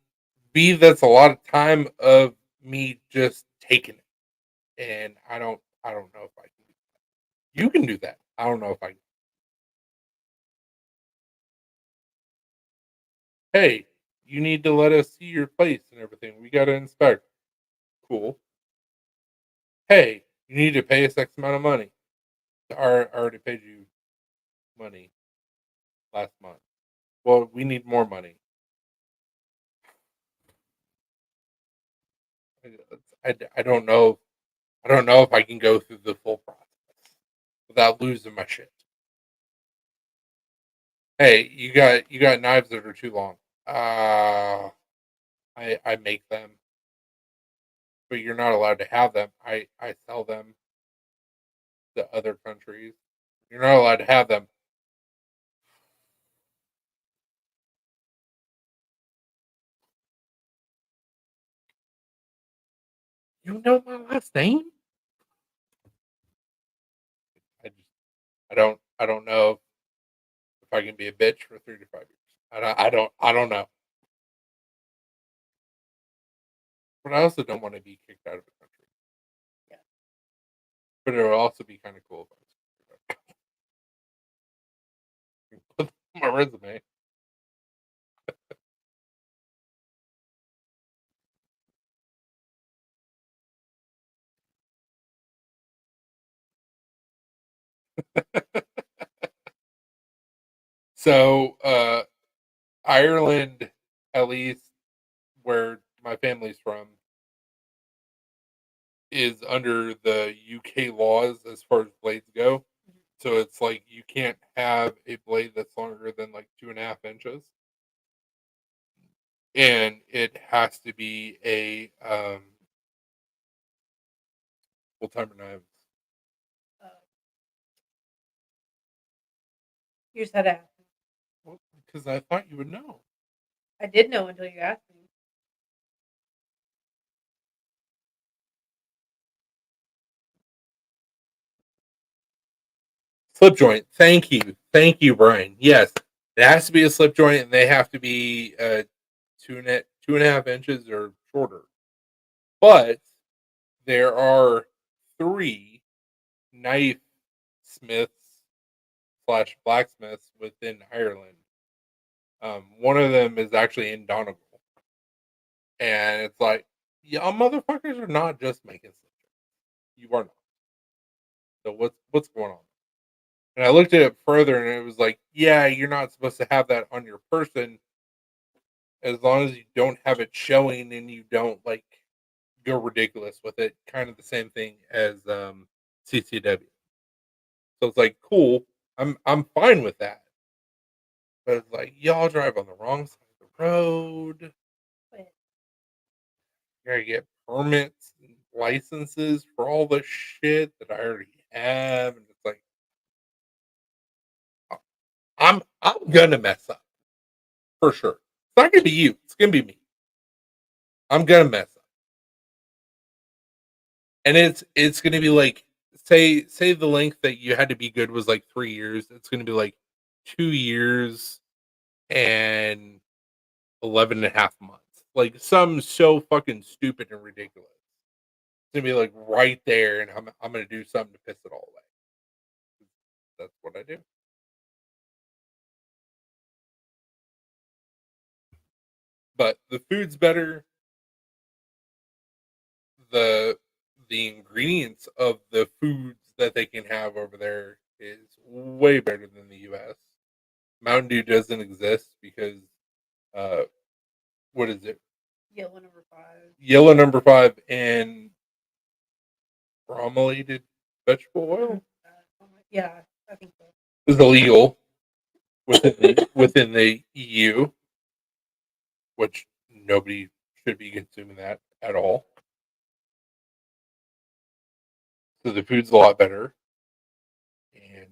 B, that's a lot of time of me just taking it, and I don't know if I can. You can do that. I don't know if I can. Hey, you need to let us see your place and everything. We got to inspect. Cool. Hey, you need to pay us X amount of money. I already paid you money last month. Well, we need more money. I don't know. I don't know if I can go through the full process without losing my shit. Hey, you got knives that are too long. I make them, but you're not allowed to have them. I sell them to other countries. You're not allowed to have them. You know my last name? I don't know if I can be a bitch for 3 to 5 years. I don't know. But I also don't want to be kicked out of the country. Yeah. But it would also be kind of cool if I was put my resume. So Ireland, at least where my family's from, is under the UK laws as far as blades go. So it's like you can't have a blade that's longer than like 2.5 inches, and it has to be a full timer knives. Uh, you just had to ask me. Well, because I thought you would know. I did know until you asked me. Slip joint. Thank you, Brian. Yes, it has to be a slip joint, and they have to be 2.5 inches or shorter. But there are 3 knife smiths slash blacksmiths within Ireland. One of them is actually in Donegal, and it's like, y'all motherfuckers are not just making slip joints. You are not. So what's going on? And I looked at it further, and it was like, yeah, you're not supposed to have that on your person as long as you don't have it showing and you don't like go ridiculous with it. Kind of the same thing as CCW. So it's like cool. I'm fine with that. But it's like y'all drive on the wrong side of the road. But You gotta get permits and licenses for all the shit that I already have, and it's like I'm gonna mess up for sure. It's not gonna be you. It's gonna be me. I'm gonna mess up, and it's gonna be like say the length that you had to be good was like 3 years. It's gonna be like 2 years and 11 and a half months. Like some so fucking stupid and ridiculous. It's gonna be like right there, and I'm gonna do something to piss it all away. That's what I do. But the food's better. The the ingredients of the foods that they can have over there is way better than the US. Mountain Dew doesn't exist because uh what is it? yellow number 5. Yellow number 5 and bromelated vegetable oil Yeah, I think so. is illegal within the EU, which nobody should be consuming that at all. So the food's a lot better, and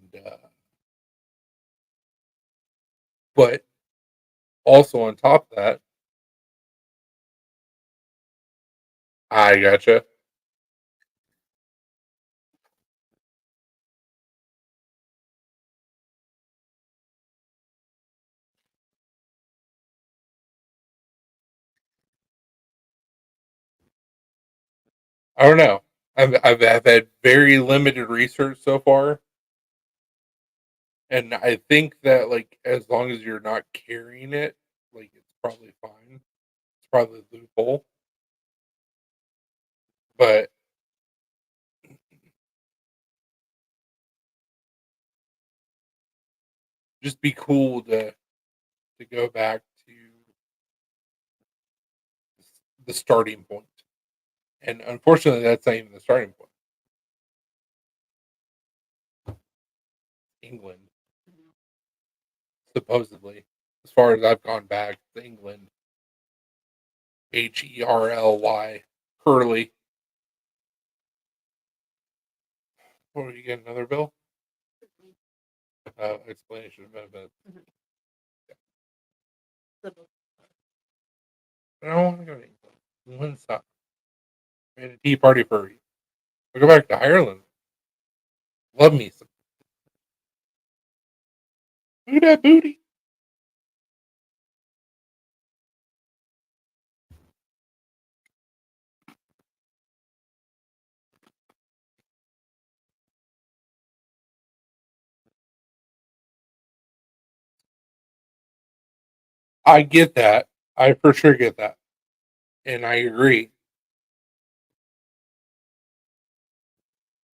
but also on top of that, I gotcha. I don't know. I've had very limited research so far, and I think that like as long as you're not carrying it, like it's probably fine. It's probably a loophole, but just be cool to go back to the starting point. And unfortunately, that's not even the starting point. England, supposedly, as far as I've gone back to England, Herly, Hurley. What do you get? Another bill? Explanation of benefits. I don't want to go to England. England sucks. We had a tea party for you. We'll go back to Ireland. Love me some. Look at that booty. I get that. I for sure get that. And I agree.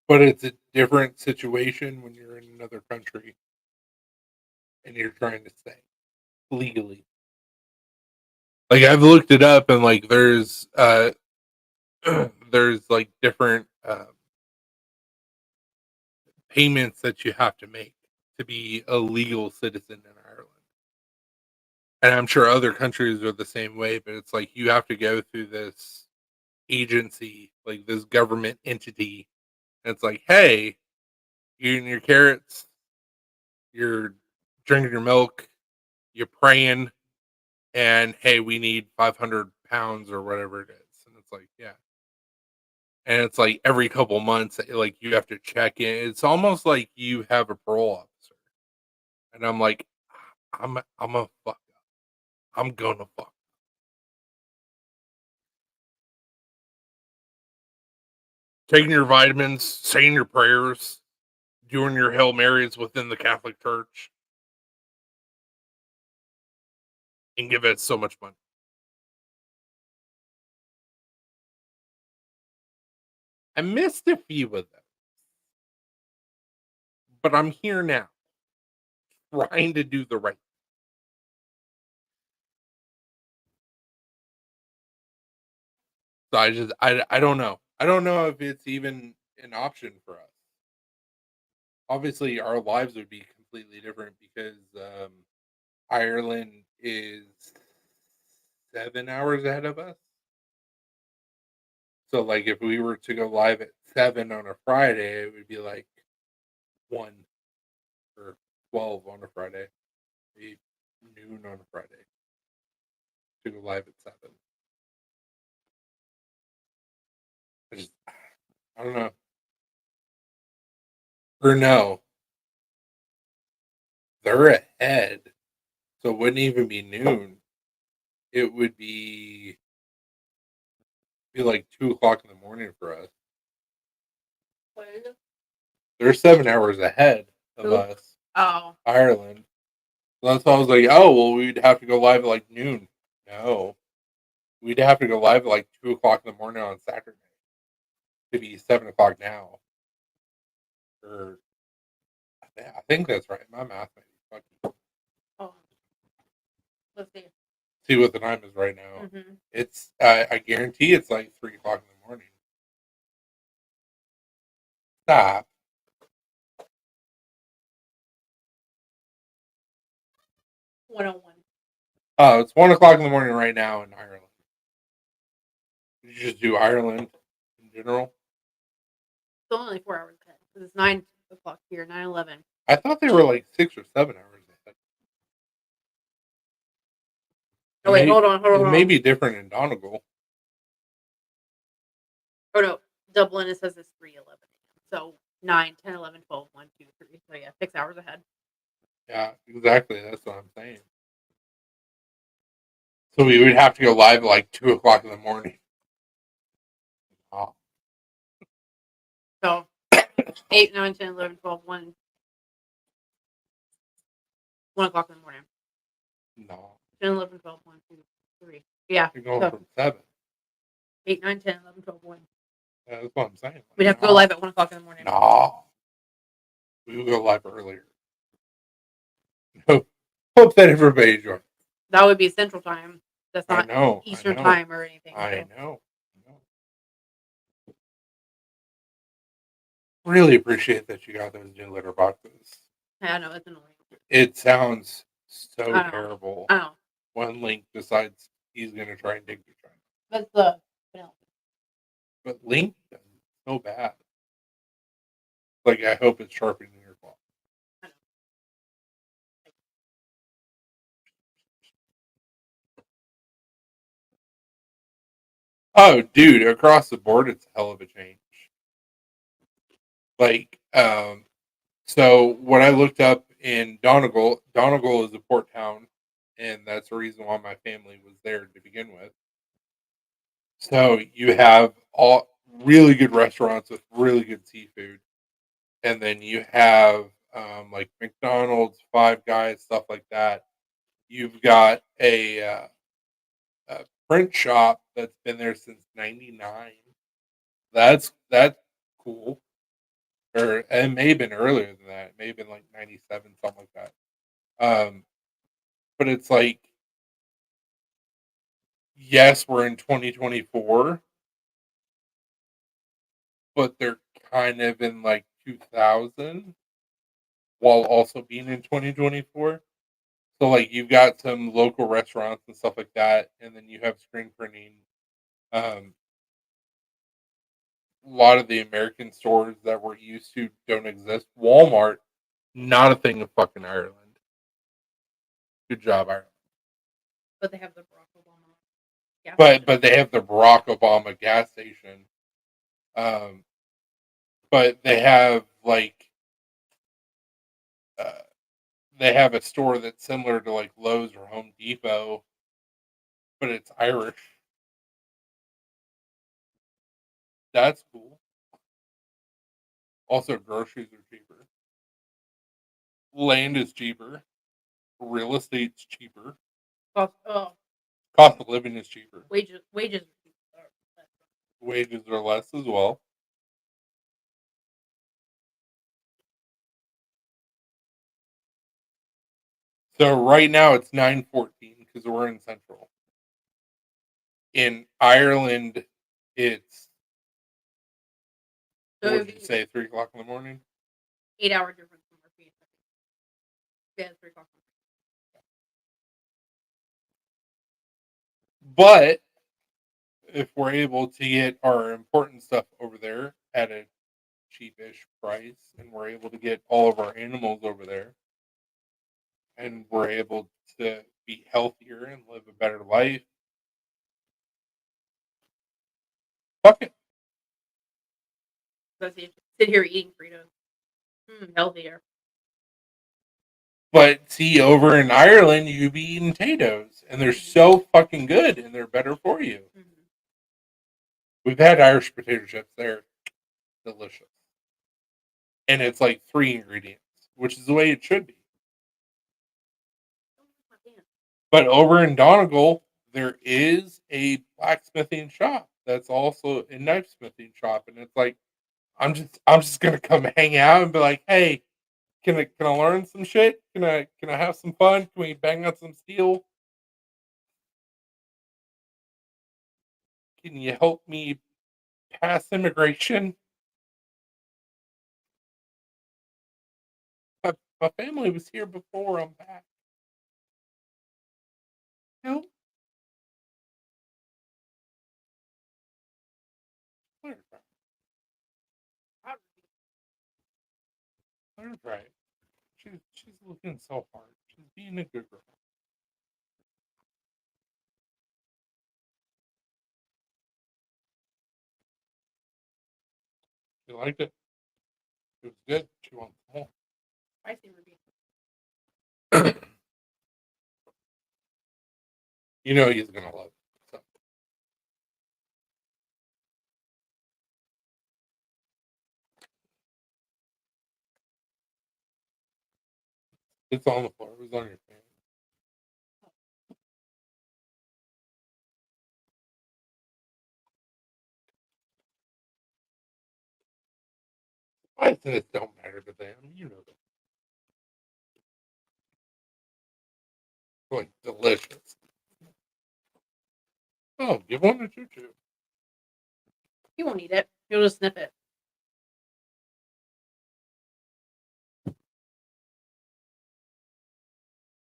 But it's a different situation when you're in another country and you're trying to stay legally. Like I've looked it up and like there's like different payments that you have to make to be a legal citizen in Ireland. And I'm sure other countries are the same way, but it's like you have to go through this agency, like this government entity. And it's like, hey, you eating your carrots, you're drinking your milk, you're praying, and hey, we need 500 pounds or whatever it is. And it's like, yeah. And it's like every couple months, like you have to check in. It's almost like you have a parole officer. And I'm like, I'm a fuck up. I'm gonna fuck. Taking your vitamins, saying your prayers, doing your Hail Marys within the Catholic Church, and give it so much money. I missed a few of them, but I'm here now, trying to do the right. So I don't know. I don't know if it's even an option for us. Obviously, our lives would be completely different because Ireland is 7 hours ahead of us. So, like, if we were to go live at 7 on a Friday, it would be like 1 or 12 on a Friday, maybe noon on a Friday to go live at 7. I just, I don't know. Or no, they're ahead. So it wouldn't even be noon. It would be like 2 o'clock in the morning for us. What is it? They're 7 hours ahead of Who? us, Oh, Ireland. So that's why I was like, oh, well, we'd have to go live at like noon. No, we'd have to go live at like 2 o'clock in the morning on Saturday to be 7 o'clock now. Or I think that's right. My math might be fucking. oh. Let's see. See what the time is right now. Mm-hmm. It's I guarantee it's like 3 o'clock in the morning. Stop. 101. Oh, it's 1 o'clock in the morning right now in Ireland. Did you just do Ireland in general? It's only 4 hours ahead because it's 9 o'clock here, 9:11. I thought they were like 6 or 7 hours ahead. Oh wait, hold on, It may be different in Donegal. Oh no, Dublin it says it's 3:11. So 9, 10, 11, 12, 1, 2, 3. So yeah, 6 hours ahead. Yeah, exactly. That's what I'm saying. So we would have to go live at like 2 o'clock in the morning. Oh, So 8, 9, 10, 11, 12, 1, 1 o'clock in the morning. no. 10, 11, 12, 1, 2, 3. Yeah. You're going So from 7. 8, 9, 10, 11, 12, 1. Yeah, that's what I'm saying. We'd have to go live at 1 o'clock in the morning. No. We will go live earlier. Hope that everybody joins. That would be Central Time. That's I not know. Eastern Time or anything. I So. know. Really appreciate that you got those new litter boxes. Yeah, I know it's annoying. It sounds so I know. terrible. I know. When Link decides he's going to try and dig to China. That's the Penelope. But Link does it so bad. Like, I hope it's sharpening your claw. I know. Oh, dude, across the board, it's a hell of a change. Like, so what I looked up in Donegal is a port town, and that's the reason why my family was there to begin with. So you have all really good restaurants with really good seafood, and then you have like McDonald's, Five Guys, stuff like that. You've got a print shop that's been there since '99. That's cool. Or it may have been earlier than that. It may have been like '97, something like that. But it's like, yes, we're in 2024, but they're kind of in like 2000 while also being in 2024. So like you've got some local restaurants and stuff like that, and then you have screen printing. Um, a lot of the American stores that we're used to don't exist. Walmart, not a thing in fucking Ireland. Good job, Ireland. But they have the Barack Obama. Yeah. But they have the Barack Obama gas station. Um, but they have like uh, they have a store that's similar to like Lowe's or Home Depot, but it's Irish. That's cool. Also, groceries are cheaper. Land is cheaper. Real estate's cheaper. Oh, Cost of living is cheaper. wages. Wages are less as well. So right now it's 9:14 because we're in Central. In Ireland, It's, So what it'd did you be say, 3 o'clock in the morning? 8-hour difference from our feet. Yeah, 3 o'clock. But if we're able to get our important stuff over there at a cheapish price, and we're able to get all of our animals over there, and we're able to be healthier and live a better life, fuck it. So you sit here eating Fritos. Healthier. But see, over in Ireland, you be eating potatoes, and they're so fucking good, and they're better for you. Mm-hmm. We've had Irish potato chips; they're delicious, and it's like 3 ingredients, which is the way it should be. But over in Donegal, there is a blacksmithing shop that's also a knife smithing shop, and it's like I'm just gonna come hang out and be like, hey, can I learn some shit? Can I have some fun? Can we bang on some steel? Can you help me pass immigration? My family was here before I'm back. No, let her try. Let her try it. She's looking so hard. She's being a good girl. She liked it. It was good. She wants more. Spicy Ruby. You know he's gonna love it. So. It's on the floor. It was on your fan. I said it don't matter to them. You know that. Like delicious. Oh, give one to Choo Choo. He won't eat it. He'll just sniff it.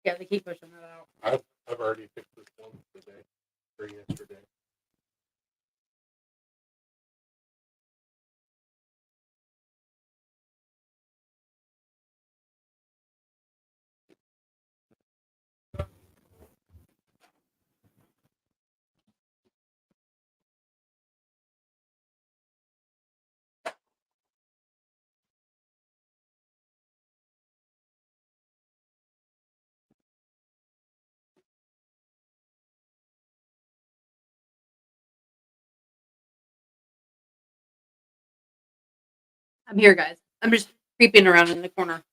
Yeah, they keep pushing that out. I've already fixed this one today or yesterday. I'm here, guys. I'm just creeping around in the corner.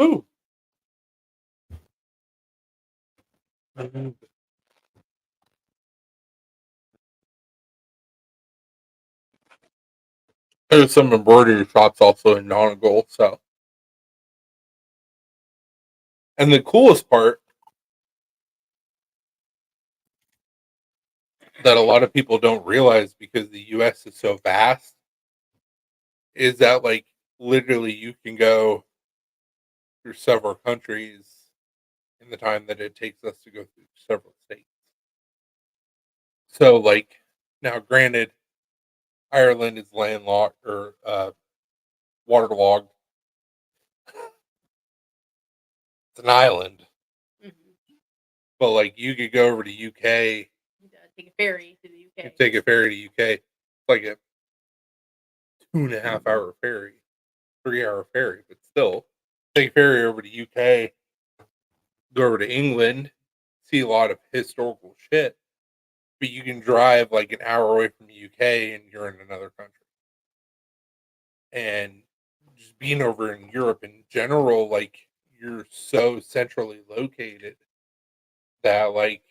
Ooh. There's some embroidery shops also in Donegal. So, and the coolest part that a lot of people don't realize because the U.S. is so vast is that like literally you can go through several countries in the time that it takes us to go through several states. So like now, granted, Ireland is landlocked or waterlogged. It's an island, Mm-hmm. but like you could go over to UK. Take a ferry to the UK. You take a ferry to UK. It's like a 2.5 hour ferry, 3 hour ferry, but still take a ferry over to UK, go over to England, see a lot of historical shit. But you can drive like an hour away from the UK and you're in another country. And just being over in Europe in general, like you're so centrally located that like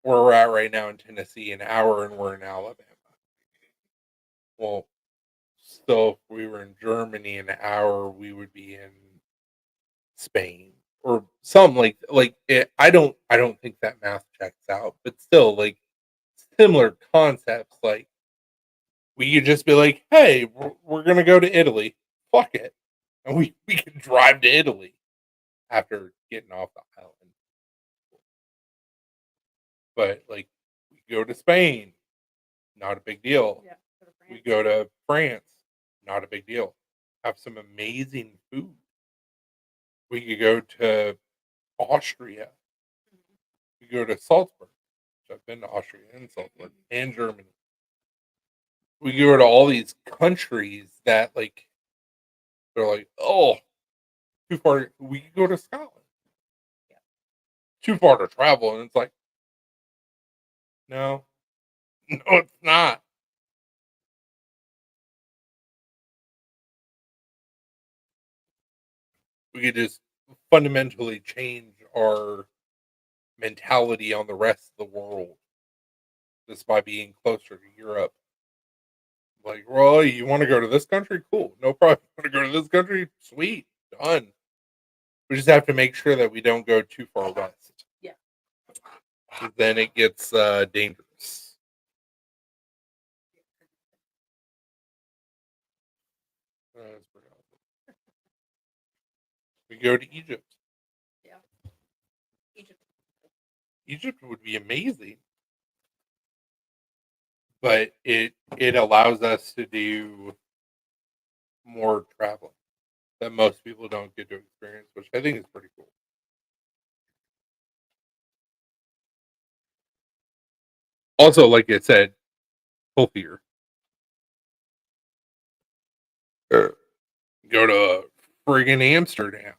where we're at right now in Tennessee, an hour, and we're in Alabama. Well, so if we were in Germany an hour, we would be in Spain or something like it, I don't think that math checks out, but still like similar concepts. Like we could just be like, hey, we're gonna go to Italy. Fuck it, and we can drive to Italy after getting off the island. But like we go to Spain, not a big deal. Yeah. Go to We France. go to France, not a big deal. Have some amazing food. We could go to Austria. Mhm. We go to Salzburg. I've been to Austria and Salzburg and Germany. We go to all these countries that like they're like, oh, too far. We could go to Scotland. Yeah. Too far to travel, and it's like, no, no, it's not. We could just fundamentally change our mentality on the rest of the world just by being closer to Europe. Like, well, you want to go to this country? Cool, no problem. You want to go to this country? Sweet, done. We just have to make sure that we don't go too far west. Yeah. 'Cause then it gets dangerous. That's pretty awesome. We go to Egypt. Yeah. Egypt. Egypt would be amazing, but it allows us to do more traveling that most people don't get to experience, which I think is pretty cool. Also, like I said, healthier. Uh, Go to friggin' Amsterdam.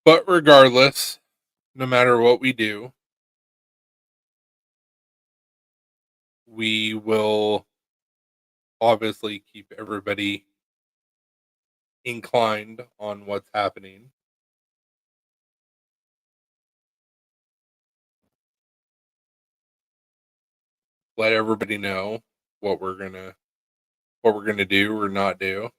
But regardless, no matter what we do, we will obviously keep everybody inclined on what's happening. Let everybody know what we're gonna do or not do.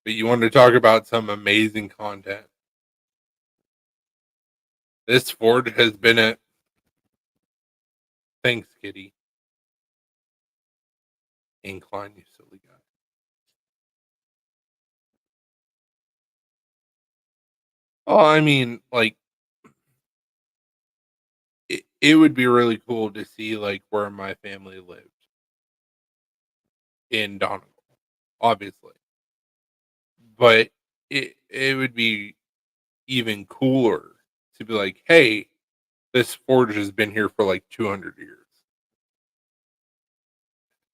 But you want to talk about some amazing content. This Ford has been a thanks, Kitty. Incline, you silly guy. Oh, I mean, like it would be really cool to see like where my family lived in Donegal, obviously. But it would be even cooler to be like, hey, this forge has been here for like 200 years.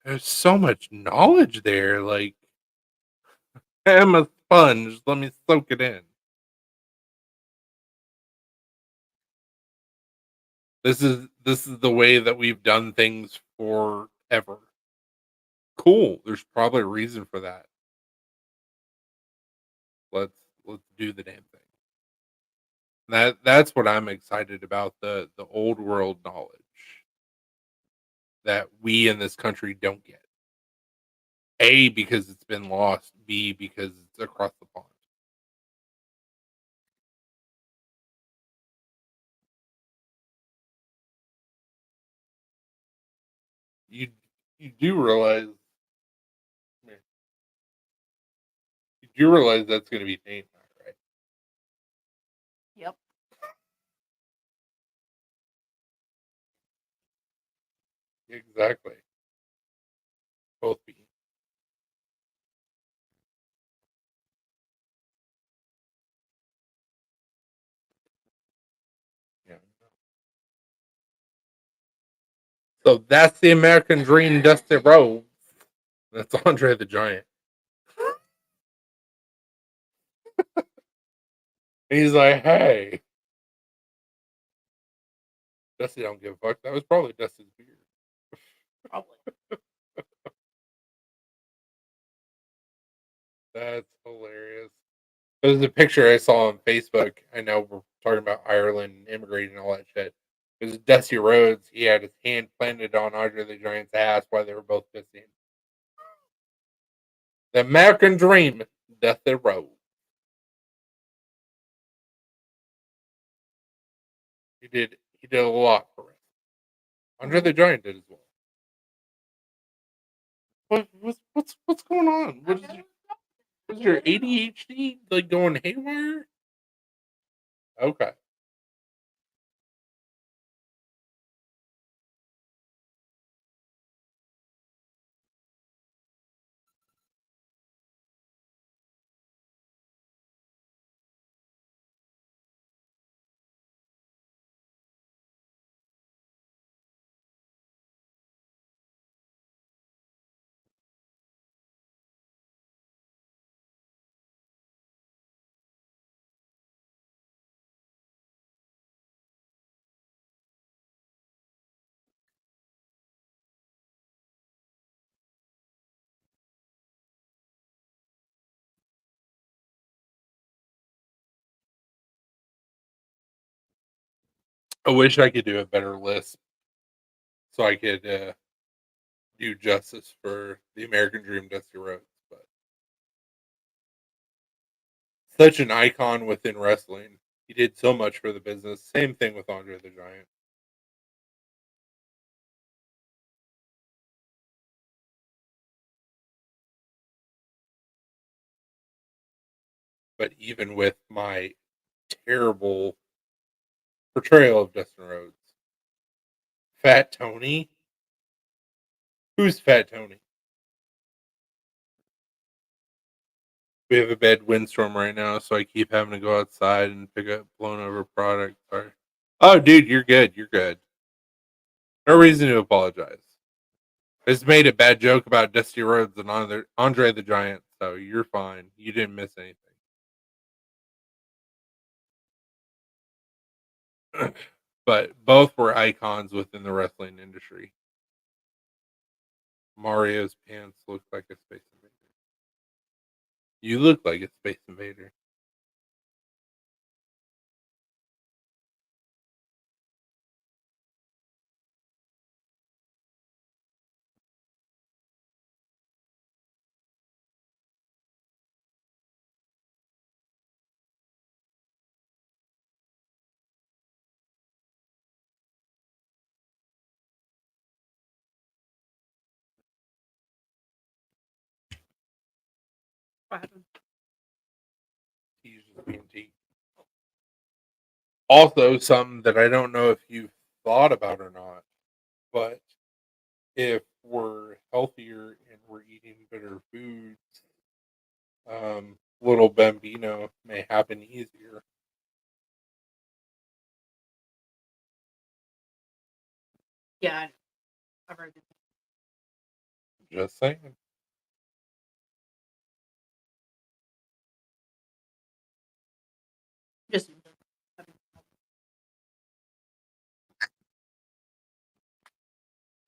There's so much knowledge there. Like, I'm a sponge. Let me soak it in. This is the way that we've done things forever. Cool. There's probably a reason for that. Let's do the damn thing. That's what I'm excited about, the old world knowledge that we in this country don't get. A, because it's been lost. B, because it's across the pond. You you do realize you do realize that's going to be Dana, right? Yep. Exactly. Both be. Yeah. So that's the American Dream, Dusty Rhodes. That's Andre the Giant. And he's like, "Hey, Dusty don't give a fuck." That was probably Dusty's beard. Probably. That's hilarious. There's a picture I saw on Facebook. I know we're talking about Ireland and immigrating and all that shit. It was Dusty Rhodes. He had his hand planted on Andre the Giant's ass while they were both kissing. The American Dream, Dusty Rhodes. He did a lot for us. Andre the Giant did as well. What's going on? Was your ADHD like going haywire? Okay. I wish I could do a better list so I could do justice for the American Dream, Dusty Rhodes. But such an icon within wrestling. He did so much for the business. Same thing with Andre the Giant. But even with my terrible portrayal of Dustin Rhodes, Fat Tony? Who's Fat Tony? We have a bad windstorm right now, so I keep having to go outside and pick up blown over product. Sorry. Oh, dude, you're good. You're good. No reason to apologize. I just made a bad joke about Dusty Rhodes and Andre the Giant, so you're fine. You didn't miss anything. But both were icons within the wrestling industry. Mario's pants look like a space invader. You look like a space invader. What happened? He's just being T. Also, something that I don't know if you've thought about or not, but if we're healthier and we're eating better foods, little bambino may happen easier. Yeah, I've heard this. Just saying. Just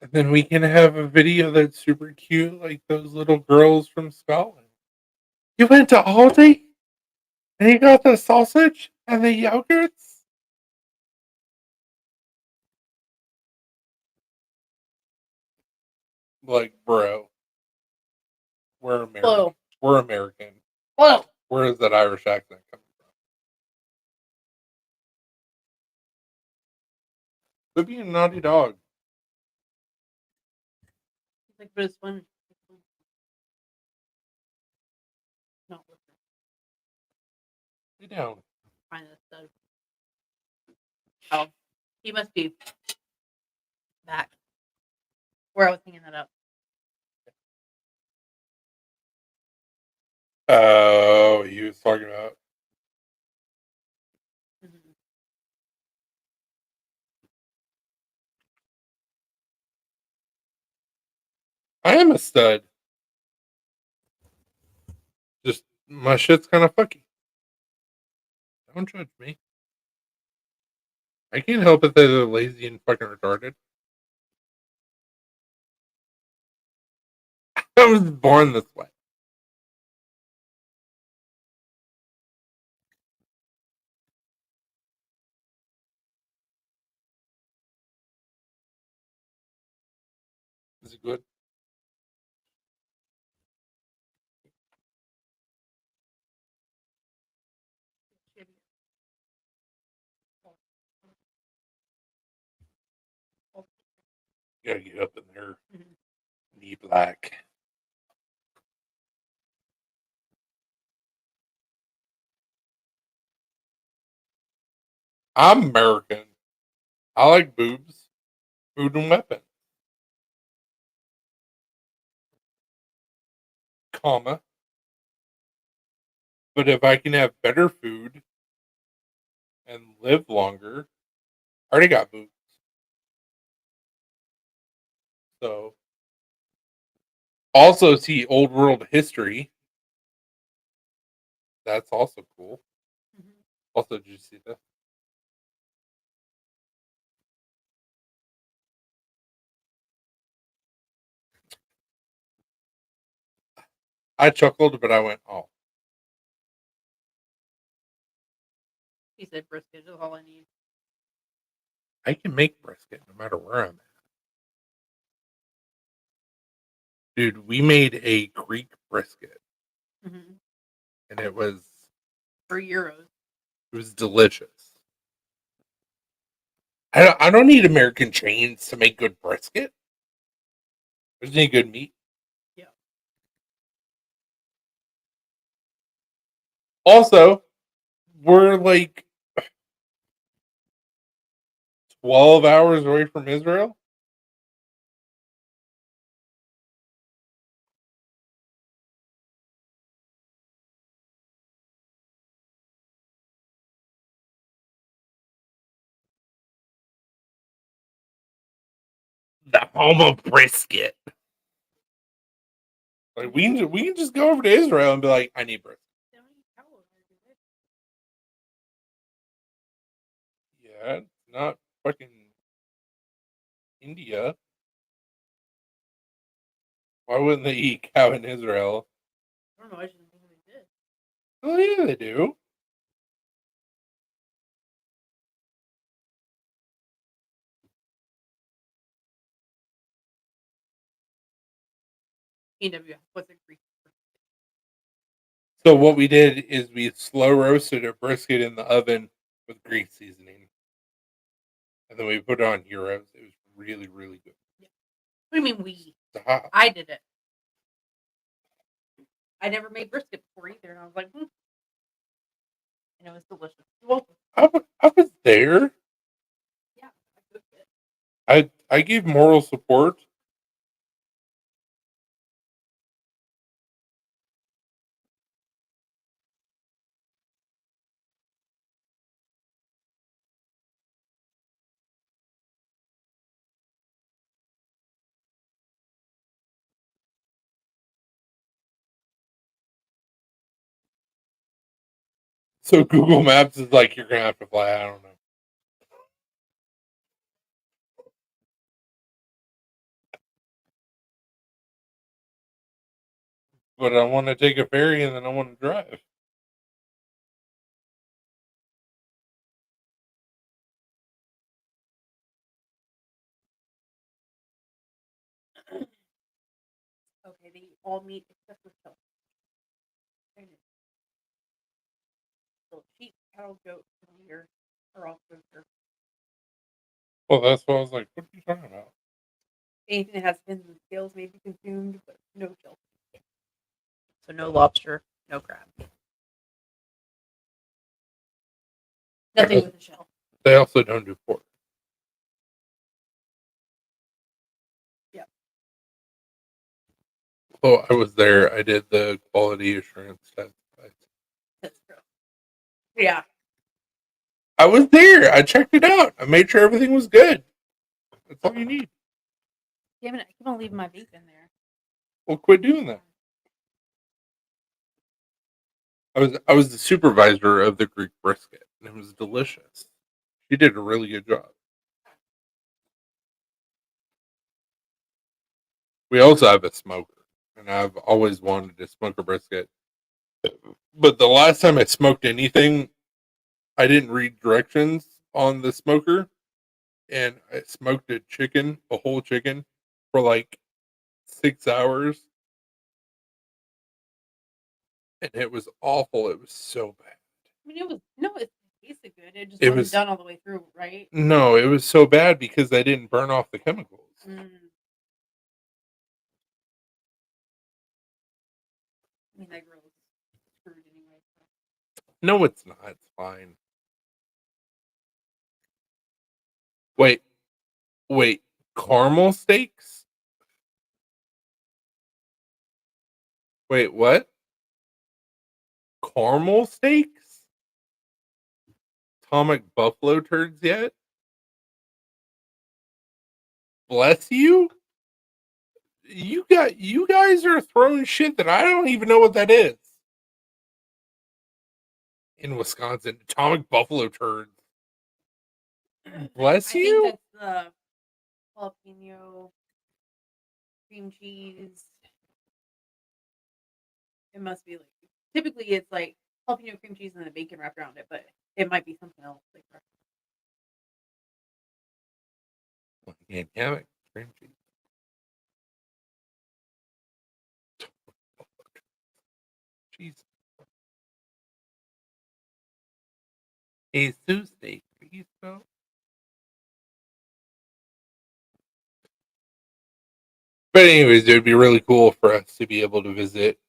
And then we can have a video that's super cute, like those little girls from Scotland. You went to Aldi and you got the sausage and the yogurts? Like, bro, we're American. Whoa. We're American. Whoa. Where is that Irish accent coming from? Could be a naughty dog. It's like, but it's fun. No, Lay down. find this stud. Oh, he must be back where I was hanging that up. Oh, he was talking about. Mm-hmm. I am a stud. Just my shit's kind of fucky. Don't judge me. I can't help it that they're lazy and fucking retarded. I was born this way. Is it good? Gotta get up in there. Knee black. I'm American. I like boobs, food, and weapons. Comma. But if I can have better food and live longer, I already got boobs. So, also see old world history. That's also cool. Also, did you see that? I chuckled, but I went, oh. He said brisket is all I need. I can make brisket no matter where I'm at. Dude, we made a Greek brisket, and it was for euros. It was delicious. I don't need American chains to make good brisket. There's any good meat. Yeah. Also, we're like 12 hours away from Israel. The home of brisket. Like we can just go over to Israel and be like, I need brisket. Yeah, it's not fucking India. Why wouldn't they eat cow in Israel? I don't know. I just didn't think they did. Oh yeah, they do. EW, what's a Greek? So what we did is we slow roasted a brisket in the oven with Greek seasoning, and then we put it on gyros. It was really, really good. Yeah. What do you mean we? Stop. I did it. I never made brisket before either, and I was like, and it was delicious. Well, I was there. yeah, I cooked it. I gave moral support. So Google Maps is like, you're gonna have to fly. I don't know. But I want to take a ferry and then I want to drive. Okay, they eat all meat except for shellfish. So sheep, cattle, goat, and deer are all kosher. Well, that's what I was like. What are you talking about? Anything that has fins and scales may be consumed, but no shellfish. So no lobster, no crab. Nothing with a shell. They also don't do pork. Yeah. Well, I was there. I did the quality assurance test. That's true. Yeah. I was there. I checked it out. I made sure everything was good. That's all you need. Damn it, I keep on leaving my vape in there. Well, quit doing that. I was the supervisor of the Greek brisket, and it was delicious. She did a really good job. We also have a smoker, and I've always wanted to smoke a brisket. But the last time I smoked anything, I didn't read directions on the smoker, and I smoked a whole chicken, for like 6 hours, and it was awful. It was so bad. I mean, it was no, it tasted good. It just It wasn't was done all the way through, right? no, it was so bad because I didn't burn off the chemicals. Mm. I mean, that girl was screwed anyway. No, it's not. It's fine. Wait, wait. Caramel steaks? Wait, what? Caramel steaks? Atomic buffalo turds yet? Bless you? You guys are throwing shit that I don't even know what that is. In Wisconsin, atomic buffalo turds. Bless I you? think that's the jalapeno cream cheese. It must be like typically it's like jalapeno cream cheese and the bacon wrapped around it, but it might be something else. Like Dynamic cream cheese. Jeez. A Sioux steak. Please spell. But anyways, it would be really cool for us to be able to visit,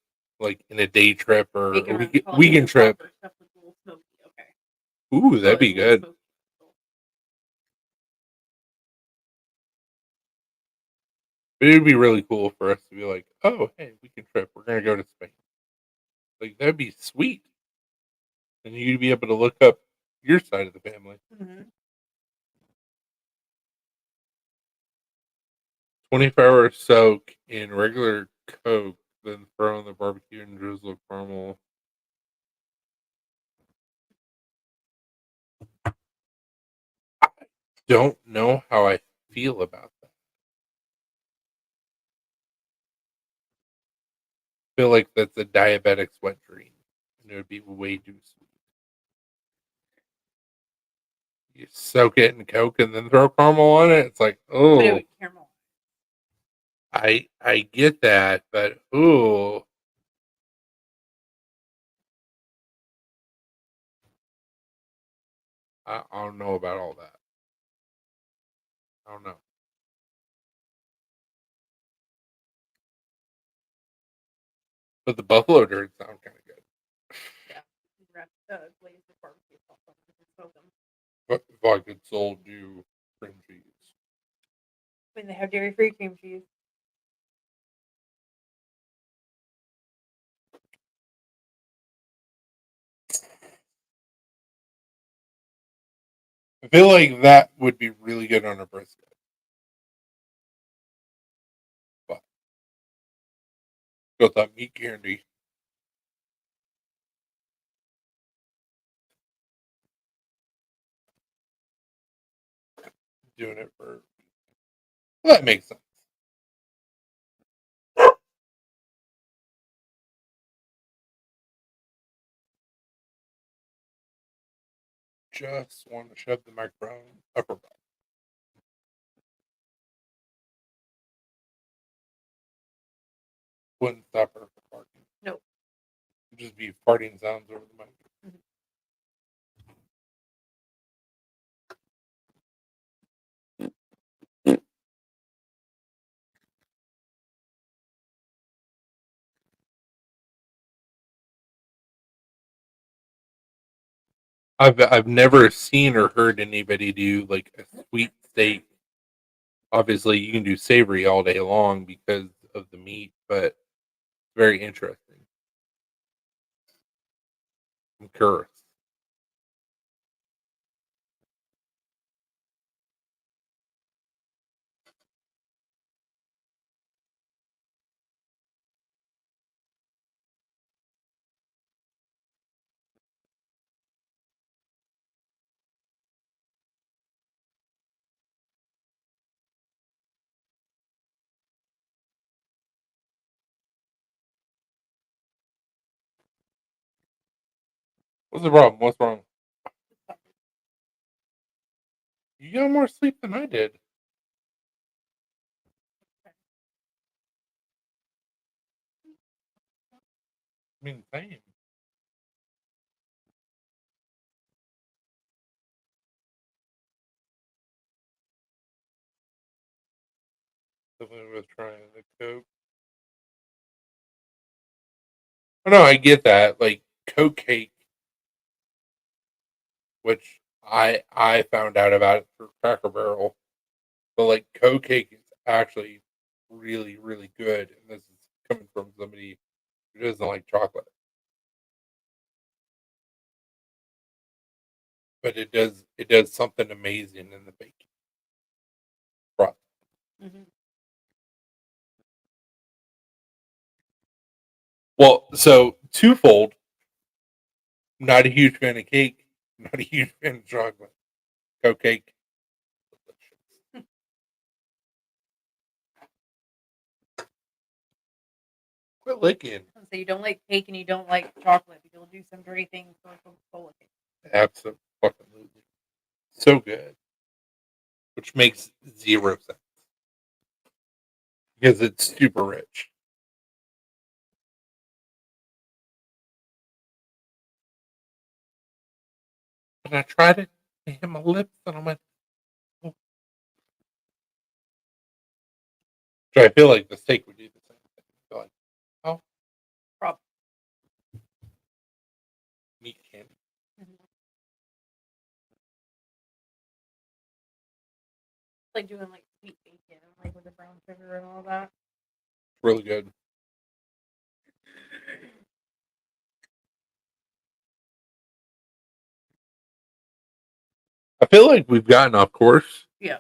like in a day trip or bacon a wrapped jalapeno weekend trip. popper stuffed with a little smoky. Okay. Ooh, Oh, that'd it's a be little good. smoky. But it would be really cool for us to be like, oh, hey, weekend trip. We're gonna go to Spain. Like that'd be sweet, and you'd be able to look up your side of the family. Mm-hmm. 24-hour soak in regular Coke, then throw in the barbecue and drizzle caramel. I don't know how I feel about that. I feel like that's a diabetic's wet dream, and it would be way too sweet. You soak it in Coke and then throw caramel on it. It's like, But it oh, would caramel. I get that, but ooh, I don't know about all that. I don't know. But the buffalo turds sound kind of good. Yeah. Wrapped glazed with barbecue sauce on it and smoke them. But if I could sold you cream cheese. I mean, they have dairy free cream cheese. I feel like that would be really good on a brisket. But got that meat candy. Doing it for well, that makes sense. Just want to shove the microphone up her butt. Wouldn't stop her from farting. Nope. It'd just be farting sounds over the mic. Mhm. I've never seen or heard anybody do like a sweet steak. Obviously, you can do savory all day long because of the meat, but very interesting. I'm curious. What's the problem? What's wrong? You got more sleep than I did. I mean, same. Something was trying the Coke. Oh no, I get that. Like Coke cake, which I found out about it through Cracker Barrel. But like Coke cake is actually really, really good. And this is coming from somebody who doesn't like chocolate. But it does something amazing in the baking process. Mhm. Well, so twofold, not a huge fan of cake, not a huge fan of chocolate. Coke cake. Quit licking. So you don't like cake and you don't like chocolate, but you'll do some dirty things for Coca-Cola cake. Absolutely. So good. Which makes 0 sense. Because it's super rich. And I tried it, and hit my lips, and I went, oh. So I feel like the steak would do the same thing. I feel like, oh, Probably. meat candy. Mhm. Like doing like sweet bacon, like with the brown sugar and all that. Really good. I feel like we've gotten off course. Yeah.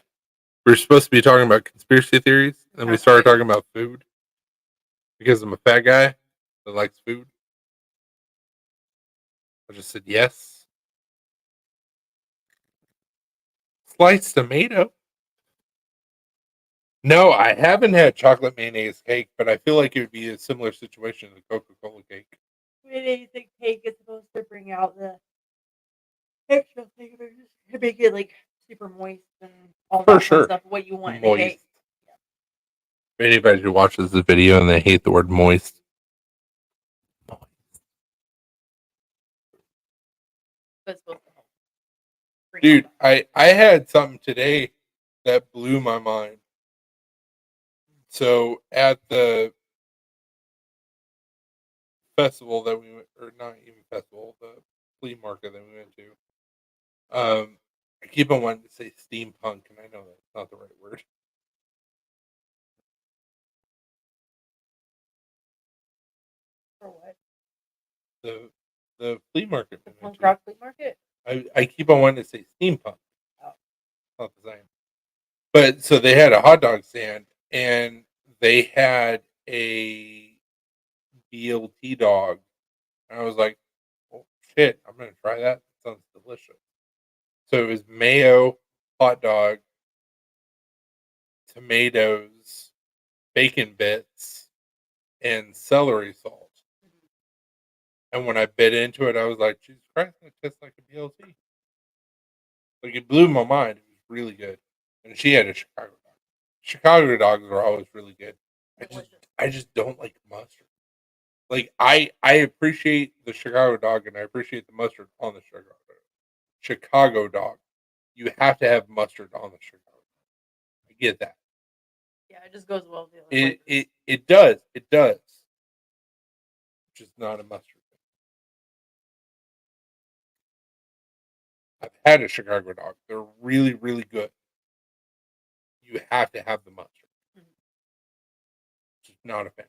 We're supposed to be talking about conspiracy theories, and we started talking about food because I'm a fat guy that likes food. I just said yes. Sliced tomato. No, I haven't had chocolate mayonnaise cake, but I feel like it would be a similar situation to Coca-Cola cake. Mayonnaise and cake is supposed to bring out the extra flavors to make it like super moist and all For that fun sure. stuff. What you want in a Moist. cake. If anybody who watches the video and they hate the word moist. But it's supposed to help. bring out Dude, that. I had something today that blew my mind. So at the festival that we went, or not even festival, the flea market that we went to, I keep on wanting to say steampunk, and I know that's not the right word. For what? The flea market The we went punk to. rock flea market? I keep on wanting to say steampunk. Oh. Not the same. But so they had a hot dog stand, and they had a BLT dog. And I was like, oh, shit, I'm going to try that. That sounds delicious. So it was mayo, hot dog, tomatoes, bacon bits, and celery salt. And when I bit into it, I was like, Jesus Christ, that tastes like a BLT. Like it blew my mind. It was really good. And she had a Chicago dog. Chicago dogs are always really good. I just don't like mustard. Like I appreciate the Chicago dog and I appreciate the mustard on the Chicago dog. You have to have mustard on the Chicago dog. I get that. Yeah, it just goes well with the other It does. It does. Just not a mustard. I've had a Chicago dog. They're really, really good. You have to have the mustard. Mhm. Just not a fan.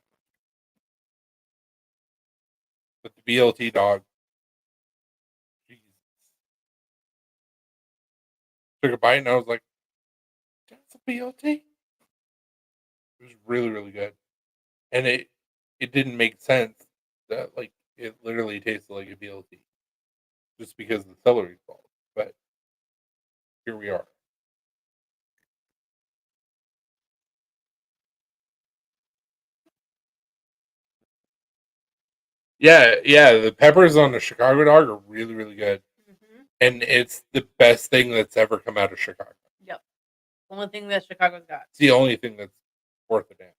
But the BLT dog, Jesus. Took a bite and I was like, that's a BLT. It was really, really good. And it didn't make sense that like it literally tasted like a BLT. Just because of the celery salt. But here we are. Yeah, the peppers on the Chicago dog are really, really good. Mm-hmm. And it's the best thing that's ever come out of Chicago. Yep. Only thing that Chicago's got. It's the only thing that's worth a damn.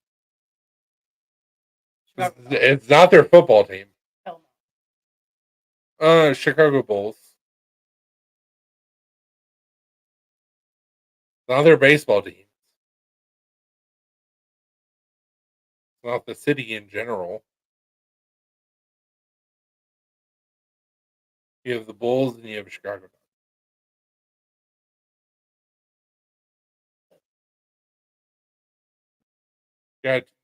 Chicago It's not their football team. Hell Chicago Bulls. Not their baseball team. It's not the city in general. You have the Bulls and you have Chicago.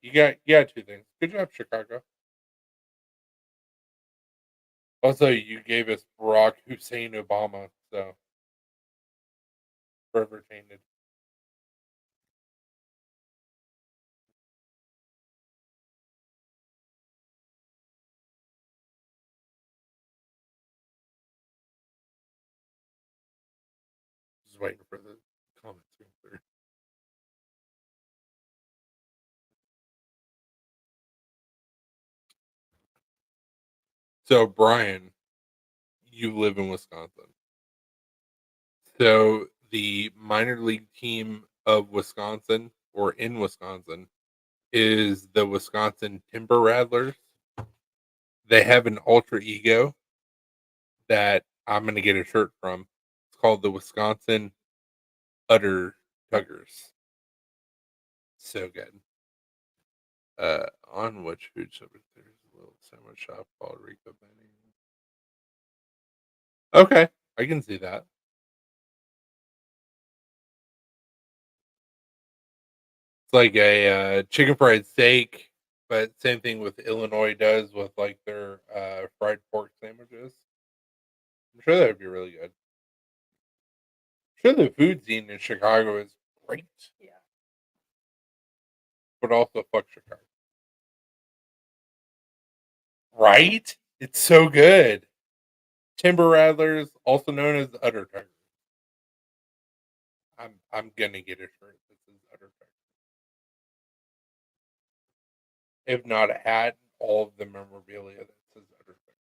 You got two things. Good job, Chicago. Also, you gave us Barack Hussein Obama, so forever tainted. Just waiting for the comments to come through. So, Brian, you live in Wisconsin. So, the minor league team of Wisconsin, or in Wisconsin, is the Wisconsin Timber Rattlers. They have an alter ego that I'm going to get a shirt from. It's called the Wisconsin Udder Tuggers. So good. On which food service there's a little sandwich shop called Rico Benny. Okay, I can see that. It's like a chicken fried steak, but same thing with Illinois does with like their fried pork sandwiches. I'm sure that would be really good. I'm sure the food scene in Chicago is great. Yeah. But also fuck Chicago. Right? It's so good. Timber Rattlers, also known as the Udder Tuggers. I'm gonna get a shirt that says Udder Tuggers. If not a hat, all of the memorabilia that says Udder Tuggers.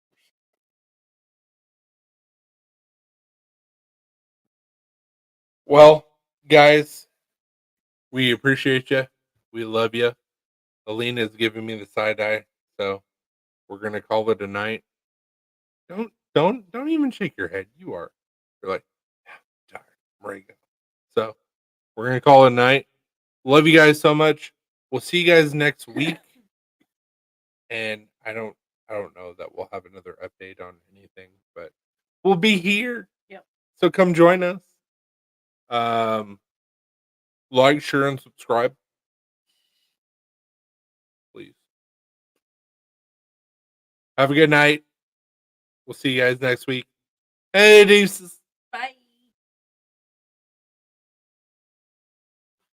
Well, guys, we appreciate you. We love you. Alina's giving me the side eye, so we're gonna call it a night. Don't even shake your head. You're like, "Yeah, I'm tired. I'm ready to go." So we're gonna call it a night. Love you guys so much. We'll see you guys next week. And I don't know that we'll have another update on anything, but we'll be here. Yep. So come join us. Like, share, and subscribe, please. Have a good night. We'll see you guys next week. Hey, deuces.